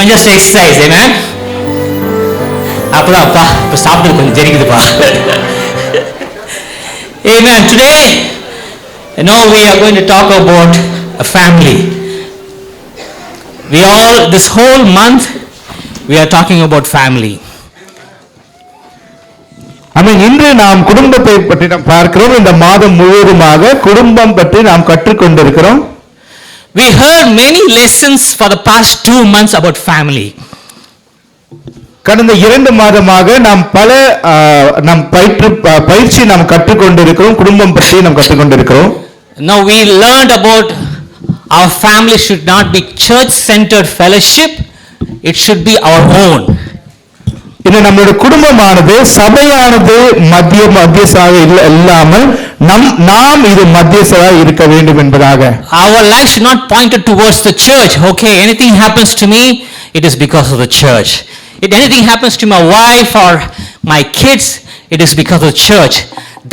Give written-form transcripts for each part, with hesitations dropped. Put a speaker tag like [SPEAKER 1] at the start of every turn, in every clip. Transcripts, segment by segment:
[SPEAKER 1] Amen. Just exercise. Amen. அப்பதான் அப்பா இப்ப சாப்பிட்டு கொஞ்சம் தெரிக்குதுப்பா. Amen. Today, we are going to talk about a family. This whole month, we are talking about family.
[SPEAKER 2] இன்று நாம் குடும்பத்தை பற்றி நாம் பார்க்கிறோம். இந்த மாதம் முழுவதுமாக குடும்பம் பற்றி நாம் கற்றுக்கொண்டிருக்கிறோம்.
[SPEAKER 1] We heard many lessons for the past 2 months about family.
[SPEAKER 2] கடந்த 2 மாதமாக நாம் பல பயிற்சி நாம் கற்றுக்கொண்டிருக்கிறோம். குடும்பம் பற்றி நாம் கற்றுக்கொண்டிருக்கிறோம்.
[SPEAKER 1] Now we learned about our family should not be church-centered fellowship. It should be our own.
[SPEAKER 2] இது நம்மளுடைய குடும்பமானது சபையானது மத்தியஸ்தாக இல்லாமல் நாம் இது மத்தியஸ்தாக இருக்க வேண்டும் என்பதாக.
[SPEAKER 1] Our life should not point towards the church. Okay, anything happens to me, it is because of the church. If anything happens to my wife or my kids, it is because of the church.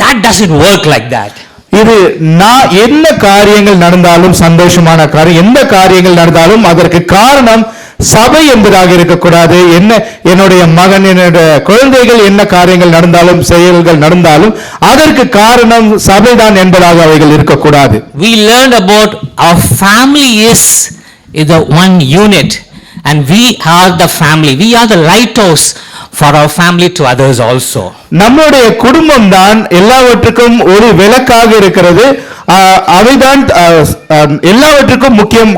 [SPEAKER 1] That doesn't work like that.
[SPEAKER 2] இது நான் என்ன காரியங்கள் நடந்தாலும் சந்தோஷமான காரியம் எந்த காரியங்கள் நடந்தாலும் அதற்கு காரணம் சபை என்பதாக இருக்கக்கூடாது. என்னுடைய மகன் என்னுடைய குழந்தைகள் என்ன காரியங்கள் நடந்தாலும் செயல்கள் நடந்தாலும் அதற்கு காரணம் சபைதான் என்பதாக அவைகள் இருக்கக்கூடாது.
[SPEAKER 1] We learned about our family is the one unit and we are the family. We are the lighthouse for our family to others also.
[SPEAKER 2] நம்முடைய குடும்பம் தான் எல்லாவற்றுக்கும் ஒரு விளக்காக இருக்கிறது. அவைதான் எல்லாவற்றுக்கும் முக்கியம்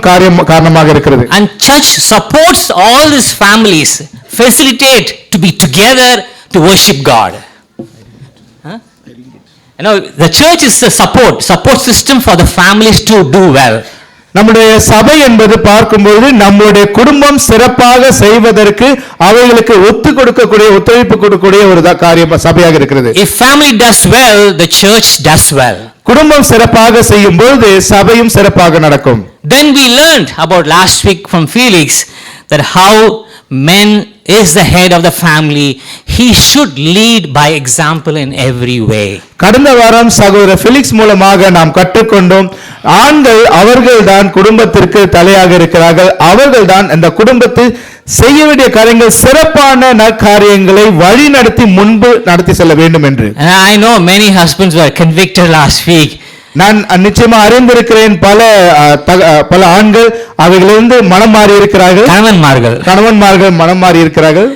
[SPEAKER 2] காரணமாக இருக்கிறது.
[SPEAKER 1] And church supports all these families, facilitate to be together to worship God. The church is a support system for the families to do well.
[SPEAKER 2] நம்முடைய சபை என்பது பார்க்கும்போது நம்முடைய குடும்பம் சிறப்பாக செய்வதற்கு அவைகளுக்கு ஒத்துழைப்பு கொடுக்கக்கூடிய ஒரு காரியம் சபையாக இருக்கிறது.
[SPEAKER 1] If family does well, the church does well.
[SPEAKER 2] குடும்பம் சிறப்பாக செய்யும் பொழுது சபையும் சிறப்பாக நடக்கும்.
[SPEAKER 1] Then we learned about last week from Felix that how men is the head of the family. He should lead by example in every way.
[SPEAKER 2] கடந்த வாரம் சகோதரர் ஃபெலிக்ஸ் மூலமாக நாம் கற்றுக்கொண்டோம். ஆண்கள் அவர்கள்தான் குடும்பத்திற்கு தலையாக இருக்கிறார்கள். அவர்கள்தான் அந்த குடும்பத்தில் செய்ய வேண்டிய காரியங்கள் சிறப்பான நற்காரியங்களை வழி நடத்தி செல்ல வேண்டும் என்று.
[SPEAKER 1] I know many husbands were convicted last week.
[SPEAKER 2] நான் நிச்சயமா அறிந்திருக்கிறேன் பல ஆண்கள் அவைகளிலிருந்து மனம் மாறி இருக்கிறார்கள். கணவன்மார்கள் மனம் மாறி இருக்கிறார்கள்.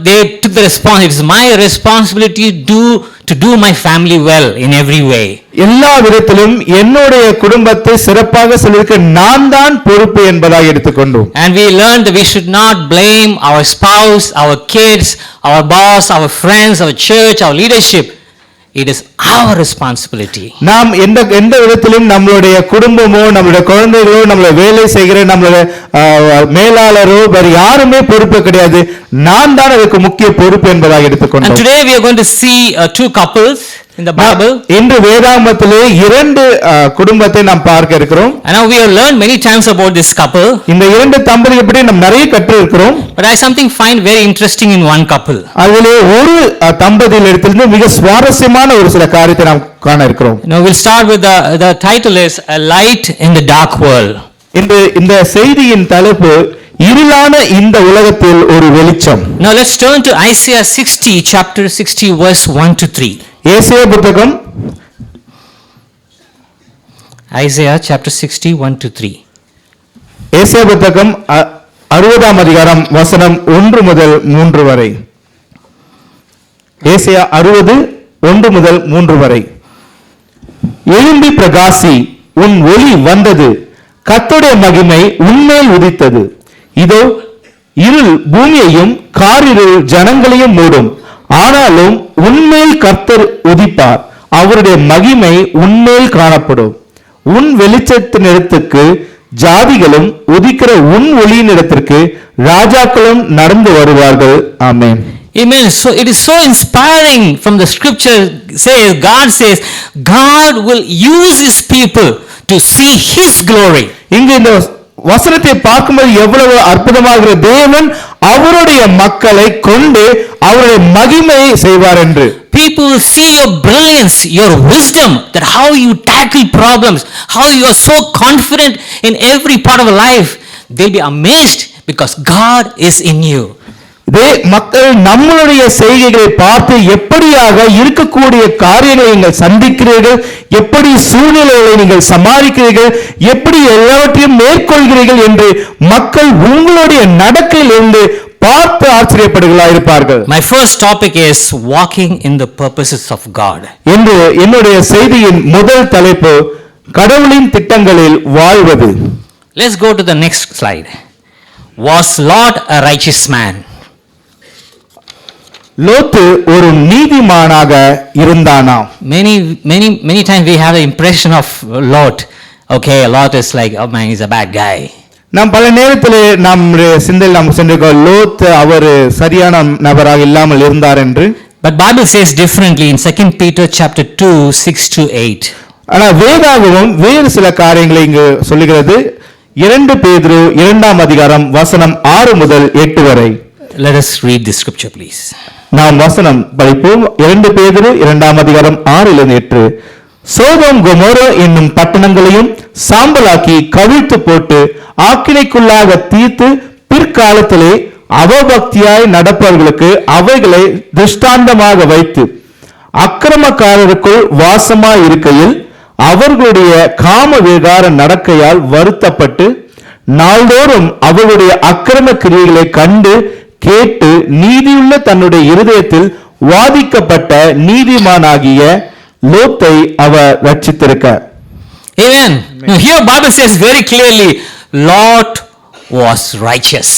[SPEAKER 1] They took the response. It is my responsibility to do my family well in every way.
[SPEAKER 2] எல்லா விதத்திலும் என்னுடைய குடும்பத்தை சிறப்பாக செல்வதற்கு நான் தான் பொறுப்பு என்பதாக எடுத்துக்கொண்டோம்.
[SPEAKER 1] And we learned that we should not blame our spouse, our kids, our boss, our friends, our church, our leadership. It is our responsibility.
[SPEAKER 2] நாம் எந்த விதத்திலும் நம்மளுடைய குடும்பமோ நம்மளுடைய குழந்தைகளோ நம்மளுடைய வேலை செய்கிற நம்மளுடைய மேலாளரோ வேறு யாருமே பொறுப்பு கிடையாது. நான் தான் அதுக்கு முக்கிய பொறுப்பு என்பதாக எடுத்துக்கொண்டோம்.
[SPEAKER 1] And today we are going to see 2 couples in the Bible.
[SPEAKER 2] இன்று வேதாகமத்திலே 2 குடும்பத்தை நாம் பார்க்க இருக்கிறோம்.
[SPEAKER 1] And now we have learned many times about this couple.
[SPEAKER 2] இந்த 2 தம்பதிகளை பற்றி நாம் நிறைய கற்று இருக்கிறோம்.
[SPEAKER 1] But I something find very interesting in one couple.
[SPEAKER 2] அதிலே ஒரு தம்பதியிலிருந்து மிக சுவாரஸ்யமான ஒரு சில காரியத்தை நாம் காண இருக்கிறோம்.
[SPEAKER 1] Now we'll start with the title is A Light in the Dark World.
[SPEAKER 2] இந்த செய்தியின் தலைப்பு இருளான இந்த உலகத்தில் ஒரு வெளிச்சம்.
[SPEAKER 1] Now let's turn to Isaiah 60 chapter 60 verse 1 to 3.
[SPEAKER 2] ஏசாயா புத்தகம்
[SPEAKER 1] Isaiah chapter 60 1 to 3.
[SPEAKER 2] ஏசாயா புத்தகம் 60ஆம் அதிகாரம் வசனம் 1 முதல் 3 வரை. ஏசாயா 60 1 முதல் 3 வரை. எழும்பி பிரகாசி, உன் ஒளி வந்தது, கர்த்தருடைய மகிமை உன்மேல் உதித்தது. இதோ இருள் பூமியையும் காரிருள் ஜனங்களையும் மூடும். ஆனாலும் உன்மேல் கர்த்தர் உதிப்பார், அவருடைய மகிமை உன்மேல் காணப்படும். உன் வெளிச்சத்தினிடத்துக்கு ஜாதிகளும் உதிக்கிற உன் ஒளியினிடத்திற்கு ராஜாக்களும் நடந்து வருவார்கள். ஆமென்.
[SPEAKER 1] Amen. So it is so inspiring from the scripture God says God will use his people to see his glory.
[SPEAKER 2] இங்கு இந்த வசனத்தை பார்க்கும்போது எவ்வளவு அற்புதமாக தேவன் அவருடைய மக்களை கொண்டு அவருடைய மகிமையை செய்வார் என்று.
[SPEAKER 1] People will see your brilliance, your wisdom, that how you tackle problems, how you are so confident in every part of life. they'll be amazed because God is in you.
[SPEAKER 2] இதே மக்கள் நம்மளுடைய செய்கைகளை பார்த்து எப்படியாக இருக்கக்கூடிய காரியங்களை நீங்கள் சந்திக்கிறீர்கள், எப்படி சூழ்நிலைகளை நீங்கள் சமாளிக்கிறீர்கள், எப்படி எல்லாவற்றையும் மேற்கொள்கிறீர்கள் என்று மக்கள் உங்களுடைய நடக்கையிலிருந்து பார்த்து ஆச்சரியப்படுகிறார்கள் இருப்பார்கள்.
[SPEAKER 1] My first topic is walking in the purposes of God.
[SPEAKER 2] என்று என்னுடைய செய்தியின் முதல் தலைப்பு கடவுளின் திட்டங்களில் வாழ்வது.
[SPEAKER 1] Let's go to the next slide. Was Lot a righteous man?
[SPEAKER 2] லோத்து ஒரு நீதிமானாக இருந்தானா?
[SPEAKER 1] Many times we have the impression of Lot. Okay, Lot is like, oh man, he's a bad guy.
[SPEAKER 2] நாம் பல நேரத்தில் நம்முடைய சிந்தையில் நாம் சென்றிருக்கோம், லோத் அவர் சரியான நபராக இல்லாமல் இருந்தார் என்று.
[SPEAKER 1] But Bible says differently in 2 Peter chapter 2, 6 to 8.
[SPEAKER 2] ஆனால் வேதாகமம் வேறு சில காரியங்களை இங்கு சொல்லுகிறது. 2 பேதுரு 2ஆம் அதிகாரம் வசனம் 6 முதல் 8 வரை.
[SPEAKER 1] Let us read the scripture, please.
[SPEAKER 2] நாம் வசனம் படிப்போம். 2 பேதுரு 2ஆம் அதிகாரம் 6 8. சோதோம் கொமோரா என்னும் பட்டணங்களையும் சாம்பலாக்கி கவிழ்த்து போட்டு ஆக்கினைக்குள்ளாக தீர்த்து பிற்காலத்திலே அவபக்தியாய் நடப்பவர்களுக்கு அவைகளை திருஷ்டாந்தமாக வைத்து அக்கிரமக்காரருக்குள் வாசமாய் இருக்கையில் அவர்களுடைய காம விகார நடக்கையால் வருத்தப்பட்டு நாள்தோறும் அவர்களுடைய அக்கிரம கிரியைகளை கண்டு கேட்டு நீதியுள்ள தன்னுடைய இருதயத்தில் வாதிக்கப்பட்ட நீதிமானாகிய லோத்தை அவர் ரட்சித்திருக்க.
[SPEAKER 1] Amen. Now here Bible says very clearly, Lot was righteous.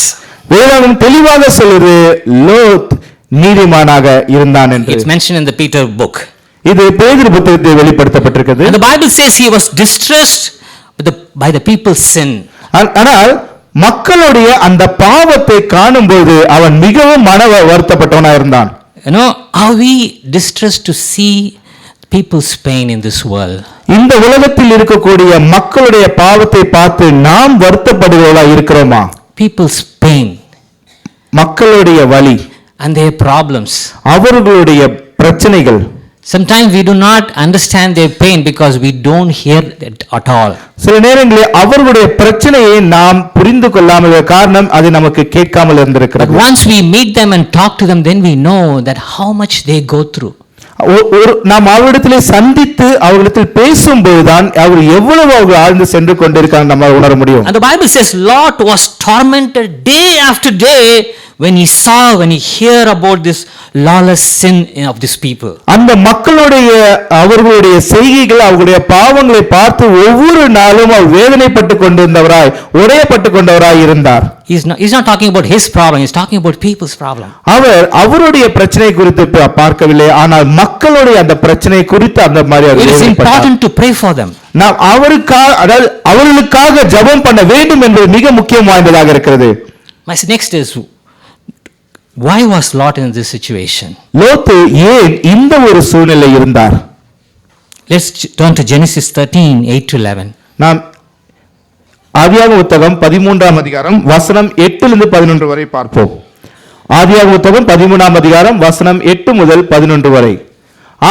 [SPEAKER 2] வேதம் தெளிவாக சொல்லுது லோத் நீதிமானாக இருந்தான் என்று.
[SPEAKER 1] It's mentioned in the Peter book.
[SPEAKER 2] இது பேதுரு புத்தகத்தில் வெளிப்படுத்தப்பட்டிருக்கிறது.
[SPEAKER 1] And the Bible says he was distressed by the people's sin.
[SPEAKER 2] ஆனால் மக்களுடைய அந்த பாவத்தை காணும்போது அவன் மிகவும் மன வருத்தப்பட்டவனாக இருந்தான்.
[SPEAKER 1] You know, are we distressed to see people's pain in this world?
[SPEAKER 2] இந்த உலகத்தில் இருக்கக்கூடிய மக்களுடைய பாவத்தை பார்த்து நாம் வருத்தப்படுகிறவர்களாக இருக்கிறோமா?
[SPEAKER 1] People's pain,
[SPEAKER 2] மக்களுடைய வலி
[SPEAKER 1] and their problems.
[SPEAKER 2] அவர்களுடைய பிரச்சனைகள்.
[SPEAKER 1] Sometimes we do not understand their pain because we don't hear it at all.
[SPEAKER 2] சில நேரங்களில் அவர்களுடைய பிரச்சனையை நாம் புரிந்து கொள்ளாமல் காரணம் அது நமக்கு கேட்காமல் இருந்திருக்கிறது.
[SPEAKER 1] But once we meet them and talk to them, then we know that how much they go through.
[SPEAKER 2] நாம் அவரிடத்திலே சந்தித்து அவரிடத்தில் பேசும்போதுதான் அவர் எவ்வளவு அவர் ஆழ்ந்து சென்று கொண்டிருக்காங்க நம்ம உணர முடியும்.
[SPEAKER 1] And the Bible says Lot was tormented day after day when he hear about this lawless sin of these people.
[SPEAKER 2] அந்த மக்களுடைய அவர்களுடைய செய்கைகள் அவர்களுடைய பாவங்களை பார்த்து ஒவ்வொரு நாளும் அவர் வேதனைப்பட்டு கொண்டிருந்தவராய் உடையப்பட்டு கொண்டவராய் இருந்தார்.
[SPEAKER 1] He's not talking about his problem, he's talking about people's problem.
[SPEAKER 2] அவருடைய பிரச்சனை குறித்து பார்க்கவில்லை, ஆனால் மக்களுடைய அந்த பிரச்சனை குறித்து அந்த மாதிரி
[SPEAKER 1] It is important to pray for them.
[SPEAKER 2] நாம் அவர்களுக்காக ஜெபம் பண்ண வேண்டும் என்பது மிக முக்கியம் வாய்ந்ததாக இருக்கிறது.
[SPEAKER 1] My next is, why was Lot in this situation?
[SPEAKER 2] லோத்து ஏன் இந்த ஒரு சூழ்நிலை இருந்தார்?
[SPEAKER 1] Let's turn to Genesis 13, 8 to 11.
[SPEAKER 2] நாம் ஆதியாகம புத்தகம் 13ஆம் அதிகாரம் வசனம் 8 லிருந்து 11 வரை பார்ப்போம். ஆதியாகம புத்தகம் 13ஆம் அதிகாரம் வசனம் 8 முதல் 11 வரை.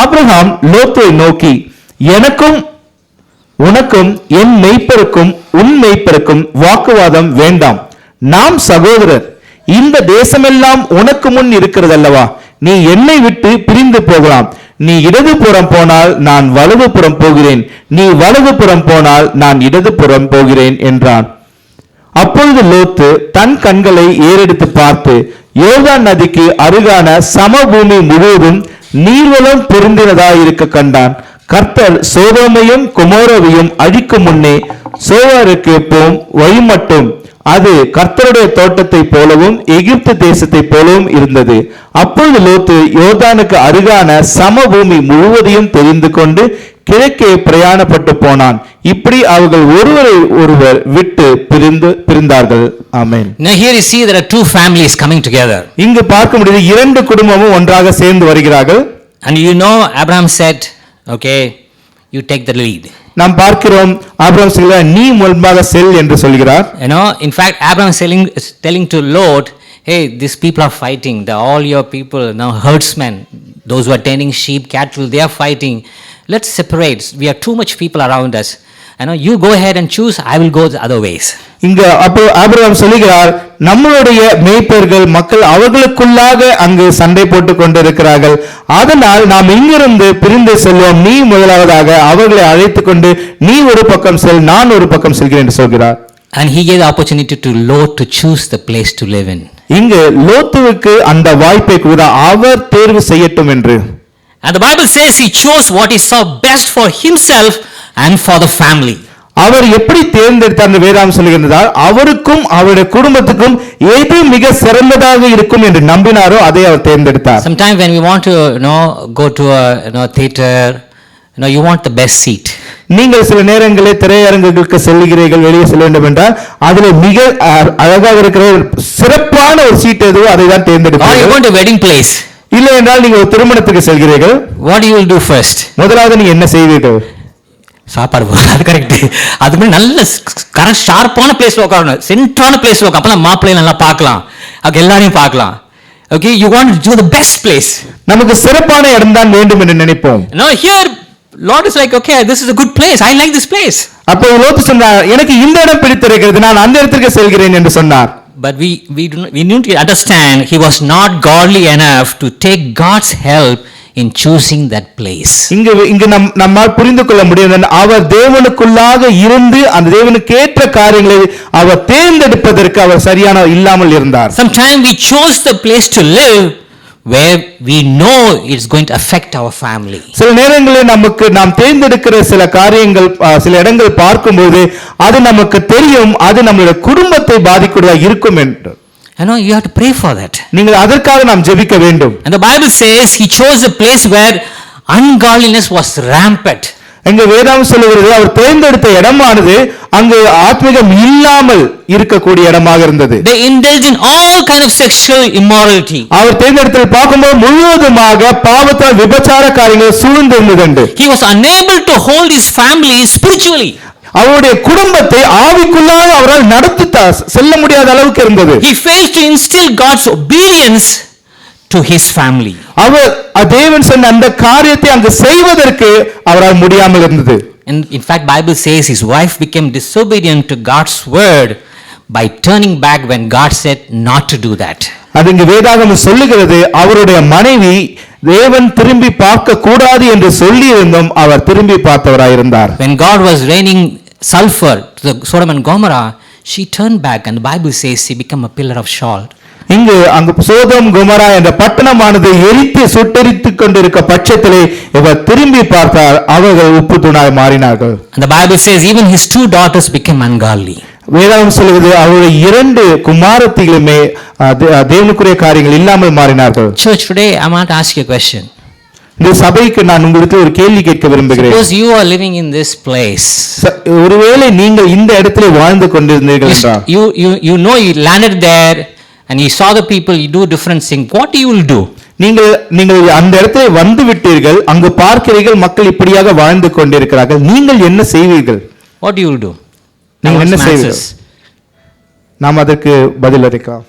[SPEAKER 2] ஆபிரகாம் லோத்தை நோக்கி, எனக்கும் உனக்கும் என் மெய்ப்பருக்கும் உன் மெய்ப்பருக்கும் வாக்குவாதம் வேண்டாம், நாம் சகோதரர், இந்த தேசமெல்லாம் உனக்கு முன் இருக்கிறதல்லவா, நீ என்னை விட்டு பிரிந்து போகலாம், நீ இடதுபுறம் போனால் நான் வலதுபுறம் போகிறேன், நீ வலதுபுறம் போனால் நான் இடதுபுறம் போகிறேன் என்றான். அப்பொழுது லோத்து தன் கண்களை ஏறெடுத்து பார்த்து யோர்தான் நதிக்கு அருகான சமபூமி முழுவதும் நீர்வளம் பொருந்தினதாயிருக்க கண்டான். கர்த்தர் சோதோமையும் கொமோராவையும் அழிக்கும் முன்னே சோவாருக்கு போம் வழி மட்டும் அது கர்த்தருடைய தோட்டத்தை போலவும் எகிப்து தேசத்தை போலவும் இருந்தது. அப்பொழுது லோத்து யோர்தானுக்கு அருகான சமபூமி முழுவதையும் தெரிந்து கொண்டு கிழக்கே பிரயாணப்பட்டு போனான். இப்படி அவர்கள் ஒருவரை ஒருவர் விட்டு பிரிந்தார்கள். ஆமென்.
[SPEAKER 1] Now here you see there are two families coming together.
[SPEAKER 2] இங்கு பார்க்க முடியுது இரண்டு குடும்பமும் ஒன்றாக சேர்ந்து வருகிறார்கள்.
[SPEAKER 1] And you know Abraham said, okay, you take the lead.
[SPEAKER 2] நாம் பார்க்கிறோம் ஆபிரகாம் சொல்கிறார், நீ முன்பாக செல் என்று சொல்கிறார்.
[SPEAKER 1] You know, in fact Abraham is telling to Lot, hey, these people are fighting, all your people now herdsmen, those who are tending sheep, cattle, they are fighting. Let's separate. We have too much people around us. you go ahead and choose, I will go the other ways.
[SPEAKER 2] இங்க அப்போ Abraham சொல்லுகிறார், நம்மளுடைய மேய்ப்பர்கள் மக்கள் அவர்களுக்குள்ளாக அங்கு சண்டை போட்டுக் கொண்டிருக்கிறார்கள், அதனால் நாம் இங்கிருந்து பிரிந்து செல்வோம், நீ முதலாவதாக அவர்களை அழைத்துக் கொண்டு நீ ஒரு பக்கம் செல், நான் ஒரு பக்கம் செல்கிறேன் என்று சொல்கிறார்.
[SPEAKER 1] And he gave the opportunity to Lot to choose the place to live in.
[SPEAKER 2] இங்கு லோத்துவுக்கு அந்த வாய்ப்பை கொடுத்தார், அவர் தேர்வு செய்யட்டும் என்று.
[SPEAKER 1] And the Bible says he chose what he saw best for himself and for the family.
[SPEAKER 2] அவர் எப்படி தேர்ந்தெடுத்தார் என்று வேதாகம் சொல்லுகின்றார், அவருக்கும் அவருடைய குடும்பத்துக்கும் எது மிக சிறந்ததாக இருக்கும் என்று நம்பினாரோ அதை அவர் தேர்ந்தெடுத்தார்.
[SPEAKER 1] Sometimes when we want to go to a theater, you want the best seat.
[SPEAKER 2] நீங்கள் சில நேரங்களில் திரையரங்குகளுக்கு செல்கிறீர்கள், வெளியே செல்ல வேண்டும் என்றால் அதில் மிக அழகாக இருக்கிற சிறப்பான ஒரு சீட் எதுவோ அதை தான்
[SPEAKER 1] Or you
[SPEAKER 2] தேர்ந்தெடுப்பீர்கள்.
[SPEAKER 1] go to a wedding place.
[SPEAKER 2] இல்லை என்றால் நீங்கள் ஒரு திருமணத்துக்கு செல்கிறீர்கள்,
[SPEAKER 1] What you will do first?
[SPEAKER 2] முதலாவது நீங்க என்ன செய்வீர்கள்?
[SPEAKER 1] சாப்பாடு அது கரெக்ட். அதுக்கு முன்னாடி நல்ல கரெக்ட் ஷார்ப்பான பிளேஸ்ல உட்காரணும், சென்ட்ரான பிளேஸ்ல உட்கார, அப்பதான் மாப்பிள்ளையை நல்லா பார்க்கலாம், அங்க எல்லாரையும் பார்க்கலாம். Okay, you want to to the best place.
[SPEAKER 2] நமக்கு சிறப்பான இடம் தான் வேண்டும் என்று நினைப்போம்.
[SPEAKER 1] Now here Lord is like, okay, this is a good place, I like this place.
[SPEAKER 2] அப்போ லோத்து சொன்னார், எனக்கு இந்த இடம் பிடித்திருக்கிறது, நான் அந்த இடத்திற்கு செல்கிறேன் என்று சொன்னார்.
[SPEAKER 1] But we need to understand he was not godly enough to take God's help in choosing that place.
[SPEAKER 2] இங்கு நம்மால் புரிந்து கொள்ள முடியும், அவர் தேவனுக்குள்ளாக இருந்து அந்த தேவனுக்கு ஏற்ற காரியங்களை அவர் தேர்ந்தெடுப்பதற்கு அவர் சரியான இல்லாமல் இருந்தார்.
[SPEAKER 1] Sometimes we chose the place to live where we know it's going to affect our family.
[SPEAKER 2] சில நேரங்களில் நாம் தேர்ந்தெடுக்கிற சில காரியங்கள், சில இடங்கள் பார்க்கும்போது அது நமக்கு தெரியும், அது நம்மளுடைய குடும்பத்தை பாதிக்கிறதா இருக்கும் என்று.
[SPEAKER 1] You have to pray for that.
[SPEAKER 2] நீங்கள் அதற்காக நாம் ஜெபிக்க வேண்டும்.
[SPEAKER 1] And the Bible says he chose a place where ungodliness was rampant.
[SPEAKER 2] எங்க வேதாகம் சொல்லுகிறது, அவர் தேர்ந்தெடுத்த இடமானது அங்கு ஆத்மீகம் இல்லாமல் இருக்கக்கூடிய இடமாக இருந்தது.
[SPEAKER 1] They indulged in all kind of sexual immorality.
[SPEAKER 2] அவர் தேர்ந்தெடுத்ததை பார்க்கும்போது முழுவதுமாக பாவத்தால் விபச்சார காரியங்கள் சூழ்ந்திருந்தது.
[SPEAKER 1] He was unable to hold his family spiritually.
[SPEAKER 2] அவருடைய குடும்பத்தை ஆவிக்குள்ளாக அவரால் நடத்தி செல்ல முடியாத அளவுக்கு இருந்தது.
[SPEAKER 1] He failed to instill God's obedience to his family.
[SPEAKER 2] அவர் தேவன் சொன்ன அந்த காரியத்தை அங்கு செய்வதற்கு அவரால் முடியாமல் இருந்தது.
[SPEAKER 1] And in fact Bible says his wife became disobedient to God's word by turning back when God said not to do that.
[SPEAKER 2] அது இங்கு வேதாகம் சொல்லுகிறது, அவருடைய மனைவி தேவன் திரும்பி பார்க்க கூடாது என்று சொல்லி இருந்தும் அவர் திரும்பி பார்த்தவராய் இருந்தார்.
[SPEAKER 1] When God was raining sulfur to the Sodom and Gomorrah, she turned back and the Bible says she became a pillar of salt.
[SPEAKER 2] அங்கு சோதோம் கொமோரா என்ற பட்டணமானது எரித்து சுட்டெரித்துக் கொண்டிருக்க பட்சத்திலே இவர் திரும்பி பார்த்தார், அவர்கள் உப்பு தூணாய் மாறினார்கள்.
[SPEAKER 1] And the Bible says even his two daughters became ungodly.
[SPEAKER 2] வேதம் சொல்லுகிறது, அவருடைய 2 குமாரத்திகளுமே தேவனுக்குரிய காரியங்கள் இல்லாமல் மாறினார்கள்.
[SPEAKER 1] Church, today I want to ask you a question.
[SPEAKER 2] இந்த சபைக்கு நான் உங்களுக்கு ஒரு கேள்வி கேட்க விரும்புகிறேன்.
[SPEAKER 1] Suppose you are living in this place.
[SPEAKER 2] ஒருவேளை நீங்கள் இந்த இடத்திலே வாழ்ந்து கொண்டிருந்தீர்கள் என்றால்,
[SPEAKER 1] you know you landed there and you saw the people, you do different things. What you will do?
[SPEAKER 2] நீங்கள் அந்த இடத்திலே வந்து விட்டீர்கள், அங்கு பார்க்கிறீர்கள் மக்கள் இப்படியாக வாழ்ந்து கொண்டிருக்கிறார்கள், நீங்கள் என்ன செய்வீர்கள்?
[SPEAKER 1] What you will do?
[SPEAKER 2] நீங்கள் என்ன செய்வீர்கள்? நாம் அதற்கு பதில் அளிக்கலாம்.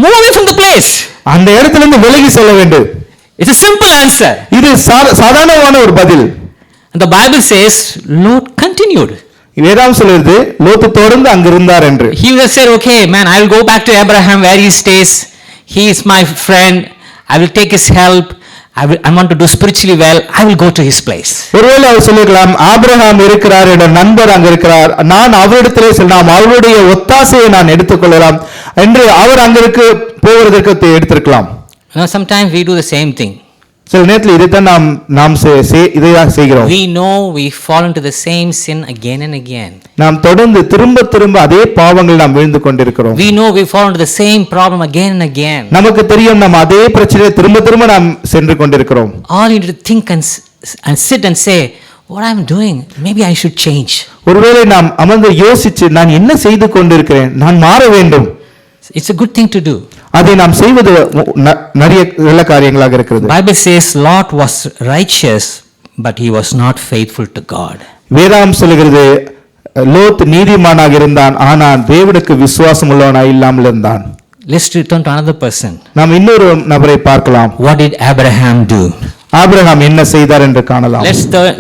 [SPEAKER 1] Move away from the place.
[SPEAKER 2] அந்த இடத்திலிருந்து விலகி செல்ல வேண்டும்.
[SPEAKER 1] It's a simple answer.
[SPEAKER 2] இது சாதாரணமான ஒரு பதில்.
[SPEAKER 1] And the Bible says Lot continued.
[SPEAKER 2] வேதம் சொல்லுது, லோத்து தொடர்ந்து அங்க இருந்தார் என்று.
[SPEAKER 1] He would have said, okay man, I will go back to Abraham where he stays. He is my friend. I will take his help. I want to do spiritually well. I will go to his place.
[SPEAKER 2] ஒருவேளை அவர் சொல்லிக்கலாம், Abraham இருக்கிறார், என்ற நண்பர் அங்க இருக்கிறார், நான் அவரிடத்திலே செல்லலாம், அவருடைய ஒத்தாசையை நான் எடுத்துக்கொள்ளலாம் என்று அவர் அங்கிருக்கு போவதற்கு எடுத்திருக்கலாம்.
[SPEAKER 1] Sometimes we do the same thing.
[SPEAKER 2] சில நேரத்தில் இதைத்தான் நாம் இதைதான் செய்கிறோம்.
[SPEAKER 1] We know we fall into the same sin again and again.
[SPEAKER 2] நாம் தொடர்ந்து திரும்ப அதே பாவங்கள் நாம் விழுந்து கொண்டிருக்கிறோம்.
[SPEAKER 1] We know we fall into the same problem again and again.
[SPEAKER 2] நமக்கு தெரியும் நாம் அதே பிரச்சனையை திரும்ப நாம் சென்று கொண்டிருக்கிறோம்.
[SPEAKER 1] All you need to think and sit and say, what I'm doing, maybe I should change.
[SPEAKER 2] ஒருவேளை நாம் அமர்ந்து யோசிச்சு, நான் என்ன செய்து கொண்டிருக்கிறேன், நான் மாற வேண்டும்.
[SPEAKER 1] It's a good thing to do.
[SPEAKER 2] அதை நாம் செய்வது நிறைய நல்ல காரியங்களாக இருக்கிறது.
[SPEAKER 1] Bible says Lot was righteous but he was not faithful to God.
[SPEAKER 2] வேதம் சொல்கிறது, லோத் நீதிமானாக இருந்தான், ஆனால் தேவனுக்கு விசுவாசம் உள்ளவனாய் இல்லாமல் இருந்தான்.
[SPEAKER 1] Let's return to another person.
[SPEAKER 2] நாம் இன்னொரு நபரை பார்க்கலாம்.
[SPEAKER 1] What did Abraham do?
[SPEAKER 2] Abraham என்ன செய்தார் என்று காணலாம்.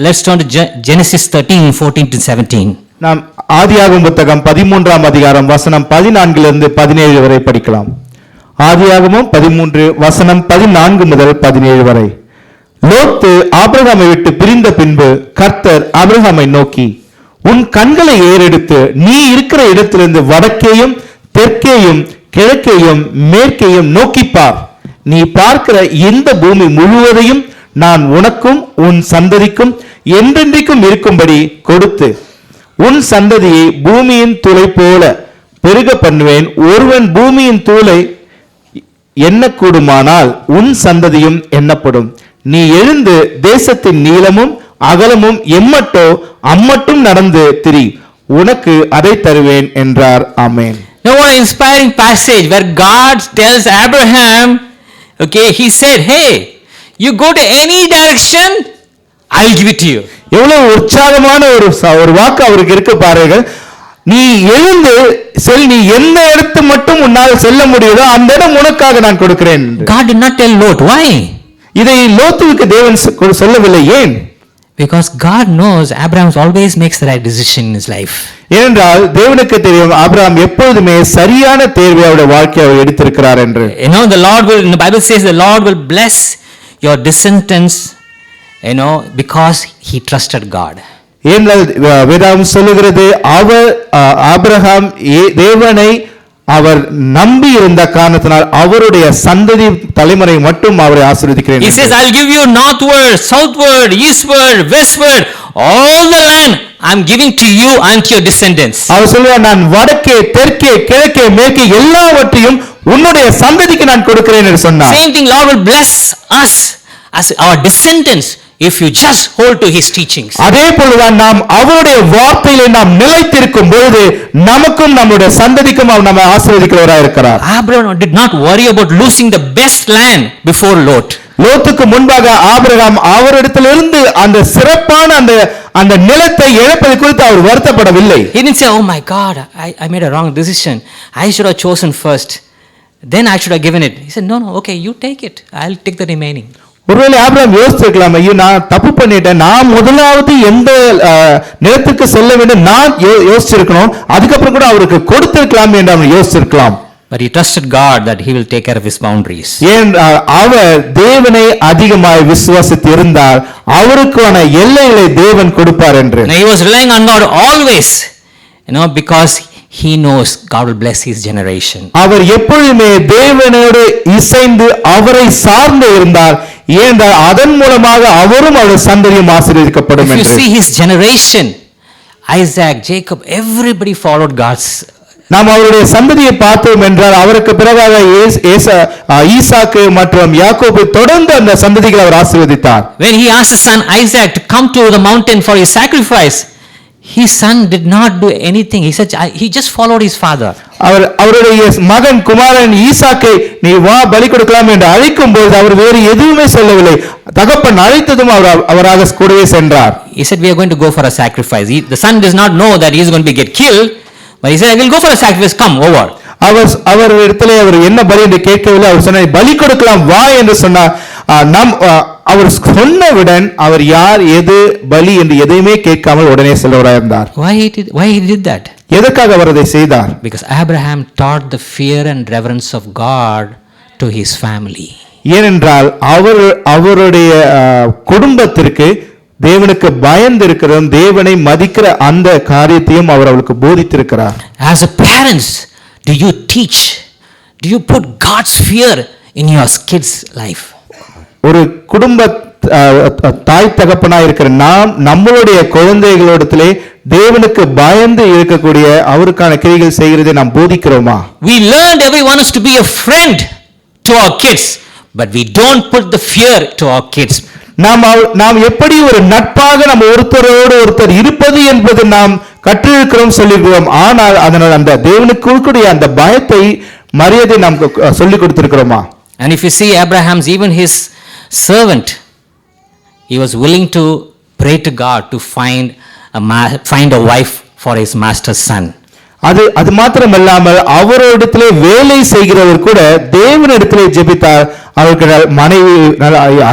[SPEAKER 1] Let's turn to Genesis 13:14 to 17.
[SPEAKER 2] நாம் ஆதியாகமம் புத்தகம் 13ஆம் அதிகாரம் வசனம் 14 இருந்து 17 வரை படிக்கலாம். ஆதியாகமம் 13 வசனம் 14 முதல் 17 வரை. லோத்து ஆபிரகாமை விட்டு பிரிந்த பின்பு கர்த்தர் ஆபிரகாமை நோக்கி, உன் கண்களை ஏறெடுத்து நீ இருக்கிற இடத்திலிருந்து வடக்கேயும் தெற்கேயும் கிழக்கேயும் மேற்கேயும் நோக்கிப்பார். நீ பார்க்கிற இந்த பூமி முழுவதையும் நான் உனக்கும் உன் சந்ததிக்கும் என்றென்றைக்கும் இருக்கும்படி கொடுத்து உன் சந்ததியை பூமியின் தூளை போல பெருக பண்ணுவேன். ஒருவன் பூமியின் தூளை எண்ணக்கூடுமானால் உன் சந்ததியும் எண்ணப்படும். நீ எழுந்து தேசத்தின் நீளமும் அகலமும் எம்மட்டோ அம்மட்டும் நடந்து திரி, உனக்கு அதை தருவேன் என்றார். ஆமென்.
[SPEAKER 1] Now what an inspiring passage where God tells Abraham, okay, he said, hey, you go to any direction, I'll give it to you.
[SPEAKER 2] எவ்வளவு உற்சாகமான ஒரு வாக்கு அவருக்கு இருக்கு பாருங்கள். நீ எழுந்து செல், நீ எந்த இடத்து மட்டும் உன்னால் செல்ல முடியுதோ அந்த இடம் உனக்காக நான் கொடுக்கிறேன்.
[SPEAKER 1] God did not tell Lot. Why?
[SPEAKER 2] இதை லோத்துவுக்கு தேவன் சொல்லவில்லை. ஏன்?
[SPEAKER 1] Because God knows Abraham always makes the right decision in his life.
[SPEAKER 2] ஏனென்றால் தேவனுக்கு தெரியும் ஆபிரகாம் எப்பொழுதுமே சரியான தேர்வை அவருடைய வாழ்க்கையை அவர் எடுத்திருக்கிறார் என்று.
[SPEAKER 1] The Lord will, the Bible says the Lord will bless your descendants, because he trusted God.
[SPEAKER 2] ஏனென்றால் வேதம் சொல்லுகிறது அவர் ஆபிரகாம் தேவனை அவர் நம்பி இருந்த காரணத்தினால் அவருடைய சந்ததி தலைமுறை மட்டும் அவரை ஆசீர்வதிக்கிறேன்.
[SPEAKER 1] He says, I'll give you northward, southward, eastward, westward, all the land I'm giving to you and to your descendants.
[SPEAKER 2] அவர் சொல்றார், நான் வடக்கே தெற்கே கிழக்கே மேற்கே எல்லாவற்றையும் உன்னுடைய சந்ததிக்கு நான் கொடுக்கிறேன் என்று சொன்னார்.
[SPEAKER 1] Same thing, Lord will bless us as our descendants if you just hold to his teachings.
[SPEAKER 2] அதே போலதான் நாம் அவருடைய வார்த்தையிலே நாம் நிலைத்திருக்கும் பொழுது நமக்கும் நம்முடைய சந்ததிக்கும் அவர் நம்மை ஆசீர்வதிக்கிறவராய் இருக்கிறார்.
[SPEAKER 1] Abraham did not worry about losing the best land before Lot.
[SPEAKER 2] லோத்துக்கு முன்பாக ஆபிரகாம் அவரிடத்திலிருந்து அந்த சிறப்பான அந்த நிலத்தை இழப்பதை குறித்து அவர் வருத்தப்படவில்லை.
[SPEAKER 1] He didn't say, oh my God, I made a wrong decision. I should have chosen first. Then I should have given it. He said, no, okay, you take it. I'll take the remaining.
[SPEAKER 2] ஒருவேளை Abraham யோசிச்சிருக்கலாம், ஐயோ நான் தப்பு பண்ணிட்டேன், நான் முதலாவது எந்த நிலத்துக்கு செல்ல வேண்டும் நான் யோசிச்சிருக்கணும், அதுக்கப்புறம் கூட அவருக்கு கொடுத்திருக்கலாம் என்று அவர் யோசிச்சிருக்கலாம்.
[SPEAKER 1] But he trusted God that he will take care of his boundaries.
[SPEAKER 2] ஏன் அவர் தேவனை அதிகமாய் விசுவாசித்து இருந்தார், அவருக்கான எல்லைகளை தேவன் கொடுப்பார் என்று.
[SPEAKER 1] He was relying on God always, because he knows God will bless his generation.
[SPEAKER 2] அவர் எப்பொழுதுமே தேவனோடு இசைந்து அவரை சார்ந்து இருந்தார். ஏனென்றால் அதன் மூலமாக அவரும் அவருடைய சந்ததியும் ஆசீர்வதிக்கப்படும் என்று.
[SPEAKER 1] If you see his generation, Isaac, Jacob, everybody followed God's.
[SPEAKER 2] நாம் அவருடைய சந்ததியை பார்த்தோம் என்றால் அவருக்கு பிறகாக ஈசாக்கு மற்றும் யாக்கோபு தொடர்ந்து அந்த சந்ததிகளை அவர் ஆசீர்வதித்தார்.
[SPEAKER 1] When he asked his son Isaac to come to the mountain for his sacrifice, his son did not do anything. He said he just followed his father.
[SPEAKER 2] அவருடைய மகன் குமாரன் ஈசாக்கை நீ வா பலி கொடுக்கலாம் என்று அழைக்கும் போது அவர் வேறு எதுவுமே சொல்லவில்லை. தகப்பன் அழைத்ததும் அவராக கூடவே சென்றார்.
[SPEAKER 1] He said we are going to go for a sacrifice. The son does not know that he is going to get killed, but he said I will go for a sacrifice, come over.
[SPEAKER 2] அவர் இடத்திலே அவர் என்ன பலி என்று கேட்கவில்லை. அவர் சொன்னார் பலி கொடுக்கலாம் வா என்று சொன்னார். அவர் சொன்னவுடன் அவர் யார் எது பலி என்று எதையுமே கேட்காமல் உடனே செல்வராய் இருந்தார்.
[SPEAKER 1] Why he did that?
[SPEAKER 2] எதற்காக அவர் அதை செய்தார்?
[SPEAKER 1] Because Abraham taught the fear and reverence of God to his family.
[SPEAKER 2] ஏனென்றால் அவருடைய குடும்பத்திற்கு தேவனுக்கு பயந்து இருக்கிறதும் தேவனை மதிக்கிற அந்த காரியத்தையும் அவர் அவளுக்கு போதித்திருக்கிறார்.
[SPEAKER 1] As a parents, do you teach, do you put God's fear in your kids' life?
[SPEAKER 2] ஒரு குடும்ப தாய் தகப்பனாய் இருக்கிற நாம் நம்மளுடைய குழந்தைகளிடத்திலே தேவனுக்கு பயந்து இருக்கக்கூடிய அவருக்கான கிரியைகள் செய்கிறதை நாம் போதிக்கிறோமா?
[SPEAKER 1] We learned everyone is to be a friend to our kids, but we don't put the fear to our kids.
[SPEAKER 2] நாம் எப்படி ஒரு நட்பாக நம்ம ஒருத்தரோடு ஒருத்தர் இருப்பது என்பது நாம் கற்றிருக்கிறோம் சொல்லியிருக்கிறோம். ஆனால் அதனால் அந்த தேவனுக்கு கூடிய அந்த பயத்தை மரியாதை நாம் சொல்லிக் கொடுத்திருக்கிறோமா?
[SPEAKER 1] And if you see Abraham's, even his servant, he was willing to pray to God to find a wife for his master's son.
[SPEAKER 2] அது மாத்திரமல்லாமல் அவரோடத்திலே வேலை செய்கிறவர் கூட தேவனிடத்திலே ஜெபித்தார் அவர்கள் மனைவி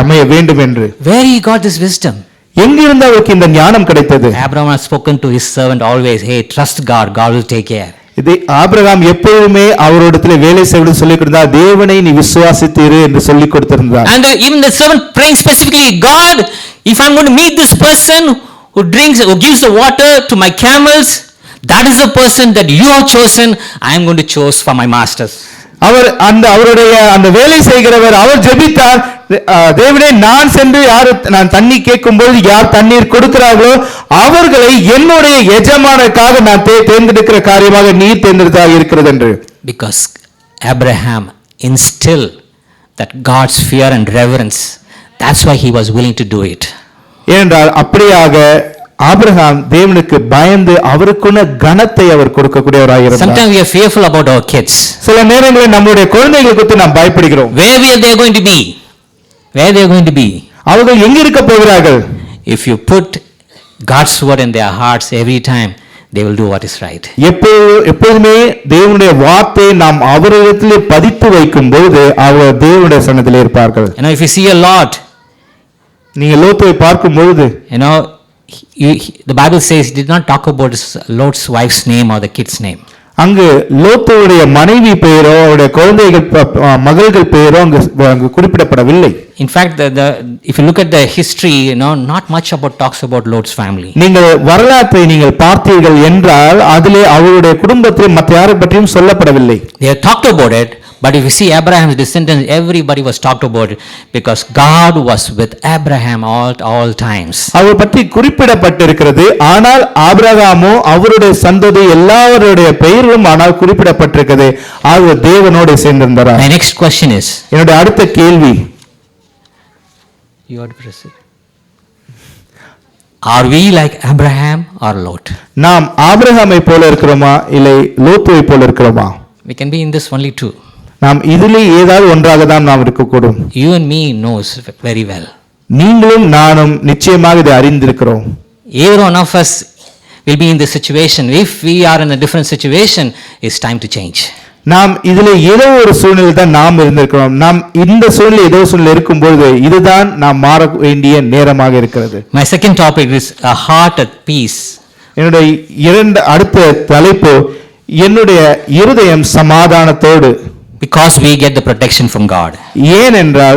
[SPEAKER 2] அமைய வேண்டும் என்று.
[SPEAKER 1] Where he got this wisdom?
[SPEAKER 2] எங்கிருந்து அவருக்கு இந்த ஞானம் கிடைத்தது?
[SPEAKER 1] Abraham has spoken to his servant always, hey, trust God, God will take care.
[SPEAKER 2] இதை ஆபிரகாம் எப்பொழுதுமே அவரோடத்திலே வேலை செய்வது சொல்லிக் கொடுத்தார், தேவனை நீ விசுவாசித்தீரு என்று சொல்லிக் கொடுத்திருந்தார்.
[SPEAKER 1] And even the servant praying specifically, God, if I'm going to meet this person who gives the water to my camels, that is the person that you have chosen, I am going to choose for my masters. அவருடைய அந்த வேலை செய்கிறவர் அவர் ஜெபித்தார், தேவனே நான் சென்று நான் தண்ணி கேட்கும்போது யார் தண்ணீர் கொடுக்கிறார்களோ அவர்களை என்னுடைய எஜமானுக்காக நான் தேர்ந்தெடுக்கிற காரியமாக நீர் தேர்ந்தெடுத்தாக இருக்கிறது என்று. Because Abraham instilled that God's fear and reverence, that's why he was willing to do it.
[SPEAKER 2] ஏனென்றால் அப்படியாக ஆபிரகாம் தேவனுக்கு பயந்து அவருக்குள்ள கனத்தை அவர் கொடுக்கக்கூடியவராக இருந்தார்.
[SPEAKER 1] Sometimes we are fearful about our kids.
[SPEAKER 2] சில நேரங்களில் நம்முடைய குழந்தைகளை குறித்து நாம் பயப்படுகிறோம்.
[SPEAKER 1] Where they are going to be? Where they are going to be?
[SPEAKER 2] அவர்கள் எங்க இருக்க போகிறார்கள்?
[SPEAKER 1] If you put God's word in their hearts every time, they will do what is right.
[SPEAKER 2] எப்பொழுதுமே தேவனுடைய வார்த்தையை நாம் அவரிடத்திலே பதித்து வைக்கும் போது அவர் தேவனுடைய சன்னதியிலே இருப்பார்கள்.
[SPEAKER 1] If you see a Lot,
[SPEAKER 2] நீங்க லோத்தை பார்க்கும் பொழுது
[SPEAKER 1] the Bible says he did not talk about Lot's wife's name or the kid's name.
[SPEAKER 2] அங்கு லோத்துடைய மனைவி பெயரோ அவருடைய குழந்தைகள் மகள்கள் பெயரோ அங்கு குறிப்பிடப்படவில்லை.
[SPEAKER 1] In fact, if you look at the history, not much talks about Lot's family.
[SPEAKER 2] நீங்கள் வரலாற்றை நீங்கள் பார்த்தீர்கள் என்றால் அதிலே அவருடைய குடும்பத்தில் மற்ற யாரை பற்றியும் சொல்லப்படவில்லை.
[SPEAKER 1] They talked about it, but if you see Abraham's descendants, everybody was talked about it because God was with Abraham all times.
[SPEAKER 2] அவர் பற்றி குறிப்பிடப்பட்டிருக்கிறது, ஆனால் ஆபிரகாமோ அவருடைய சந்ததி எல்லாவருடைய பெயரும் ஆனால் குறிப்பிடப்பட்டிருக்கிறது, அவர் தேவனோடு சேர்ந்திருந்தார்.
[SPEAKER 1] My next question is,
[SPEAKER 2] என்னுடைய அடுத்த கேள்வி,
[SPEAKER 1] are we like Abraham or Lot?
[SPEAKER 2] நாம் ஆபிரகாமை போல இருக்கிறோமா இல்லை லோத்துவை போல இருக்கிறோமா?
[SPEAKER 1] We can be in this only two.
[SPEAKER 2] நாம் இதிலே ஏதாவது ஒன்றாக தான் நாம் இருக்கக்கூடும்.
[SPEAKER 1] You and me knows very well.
[SPEAKER 2] நீங்களும் நானும் நிச்சயமாக இதை அறிந்திருக்கிறோம்.
[SPEAKER 1] Either one of us will be in this situation. If we are in a different situation, it's time to change.
[SPEAKER 2] நாம் இதிலே ஏதோ ஒரு சூழ்நிலை தான் நாம் இருந்திருக்கிறோம். நாம் இந்த சூழ்நிலை ஏதோ சூழ்நிலை இருக்கும்போது இதுதான் நாம் மாற வேண்டிய நேரமாக இருக்கிறது.
[SPEAKER 1] My second topic is a heart at peace.
[SPEAKER 2] என்னுடைய அடுத்த தலைப்பு, என்னுடைய இருதயம் சமாதானத்தோடு.
[SPEAKER 1] Because we get the protection from God.
[SPEAKER 2] ஏனென்றால்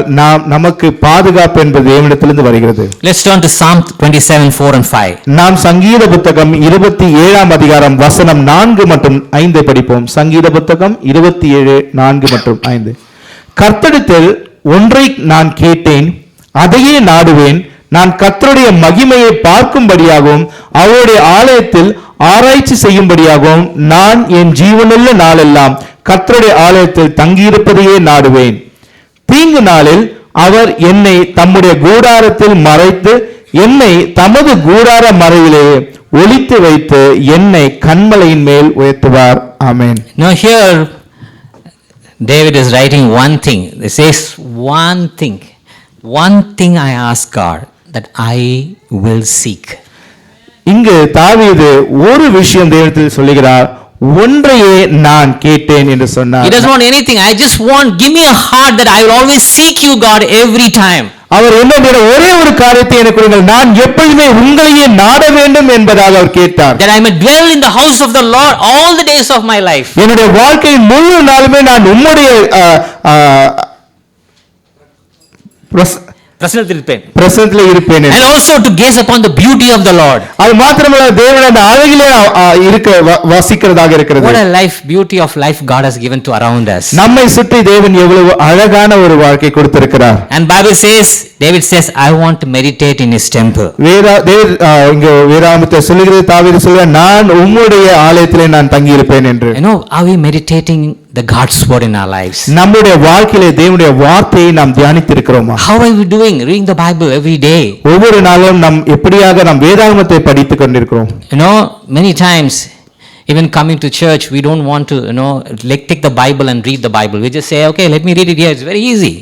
[SPEAKER 2] நமக்கு பாதுகாப்பு என்பது தேவனிடத்திலிருந்து வருகிறது.
[SPEAKER 1] Let's turn to Psalm 27:4 and 5.
[SPEAKER 2] நாம் சங்கீத புத்தகம் 27 அதிகாரம் வசனம் 4 மற்றும் 5 படிப்போம். சங்கீத புத்தகம் 27 4 மற்றும் 5. கர்த்தரிடத்தில் ஒன்றை நான் கேட்டேன், அதையே நாடுவேன், நான் கர்த்தருடைய மகிமையை பார்க்கும்படியாகவும் அவருடைய ஆலயத்தில் ஆராய்ச்சி செய்யும்படியாகவும் நான் என் ஜீவனுள்ள நாளெல்லாம் கர்த்தருடைய ஆலயத்தில் தங்கியிருப்பதையே நாடுவேன். தீங்கு நாளில் அவர் என்னை தம்முடைய கூடாரத்தில் மறைத்து என்னை தமது கூடார மறைவிலே ஒளித்து வைத்து என்னை கன்மலையின் மேல் உயர்த்துவார். ஆமென்.
[SPEAKER 1] Now here David is writing one thing. It says one thing I ask God that I will seek.
[SPEAKER 2] இங்கு தாவீது ஒரு விஷயம் தேவனிடத்தில் சொல்லுகிறார், ஒன்றையே நான் கேட்டேன் என்று சொன்னார்.
[SPEAKER 1] He doesn't want anything. I just want, give me a heart that I will always seek you, God, every time.
[SPEAKER 2] அவர் என்னுடைய ஒரே ஒரு காரியத்தை எனக்கு கொடுங்கள், நான் எப்பொழுதுமே உங்களையே நாட வேண்டும் என்பதாக அவர் கேட்டார்.
[SPEAKER 1] That I may dwell in the house of the Lord all the days of my life.
[SPEAKER 2] என்னுடைய வாழ்க்கையின் முழு நாளுமே நான் உம்முடைய பிரசன்னத்திலே இருப்பேன்.
[SPEAKER 1] And also to gaze upon the beauty of the Lord.
[SPEAKER 2] அது மாத்திரமல்ல, தேவன் அந்த அழகிலே வாசிக்கிறதாக இருக்கிறது.
[SPEAKER 1] What a life, beauty of life God has given to around us.
[SPEAKER 2] நம்மை சுற்றி தேவன் எவ்வளவு அழகான ஒரு வாழ்க்கை கொடுத்திருக்கிறார்.
[SPEAKER 1] And Bible says, David says, I want to meditate in his temple.
[SPEAKER 2] இங்க வேதாகமத்தில் சொல்லுகிறது, தாவீது சொல்றார், நான் உம்முடைய ஆலயத்திலே நான் தங்கி இருப்பேன் என்று.
[SPEAKER 1] Are we meditating the God's word in our lives?
[SPEAKER 2] நம்முடைய வாழ்க்கையிலே தேவனுடைய வார்த்தையை நாம் தியானித்து இருக்கிறோமா?
[SPEAKER 1] How are we doing reading the Bible every day?
[SPEAKER 2] ஒவ்வொரு நாளும் நாம் எப்படியாக நாம் வேதாகமத்தை படித்துக் கொண்டிருக்கிறோம்?
[SPEAKER 1] Many times even coming to church we don't want to take the Bible and read the Bible. We just say, okay, let me read it here, it's very easy.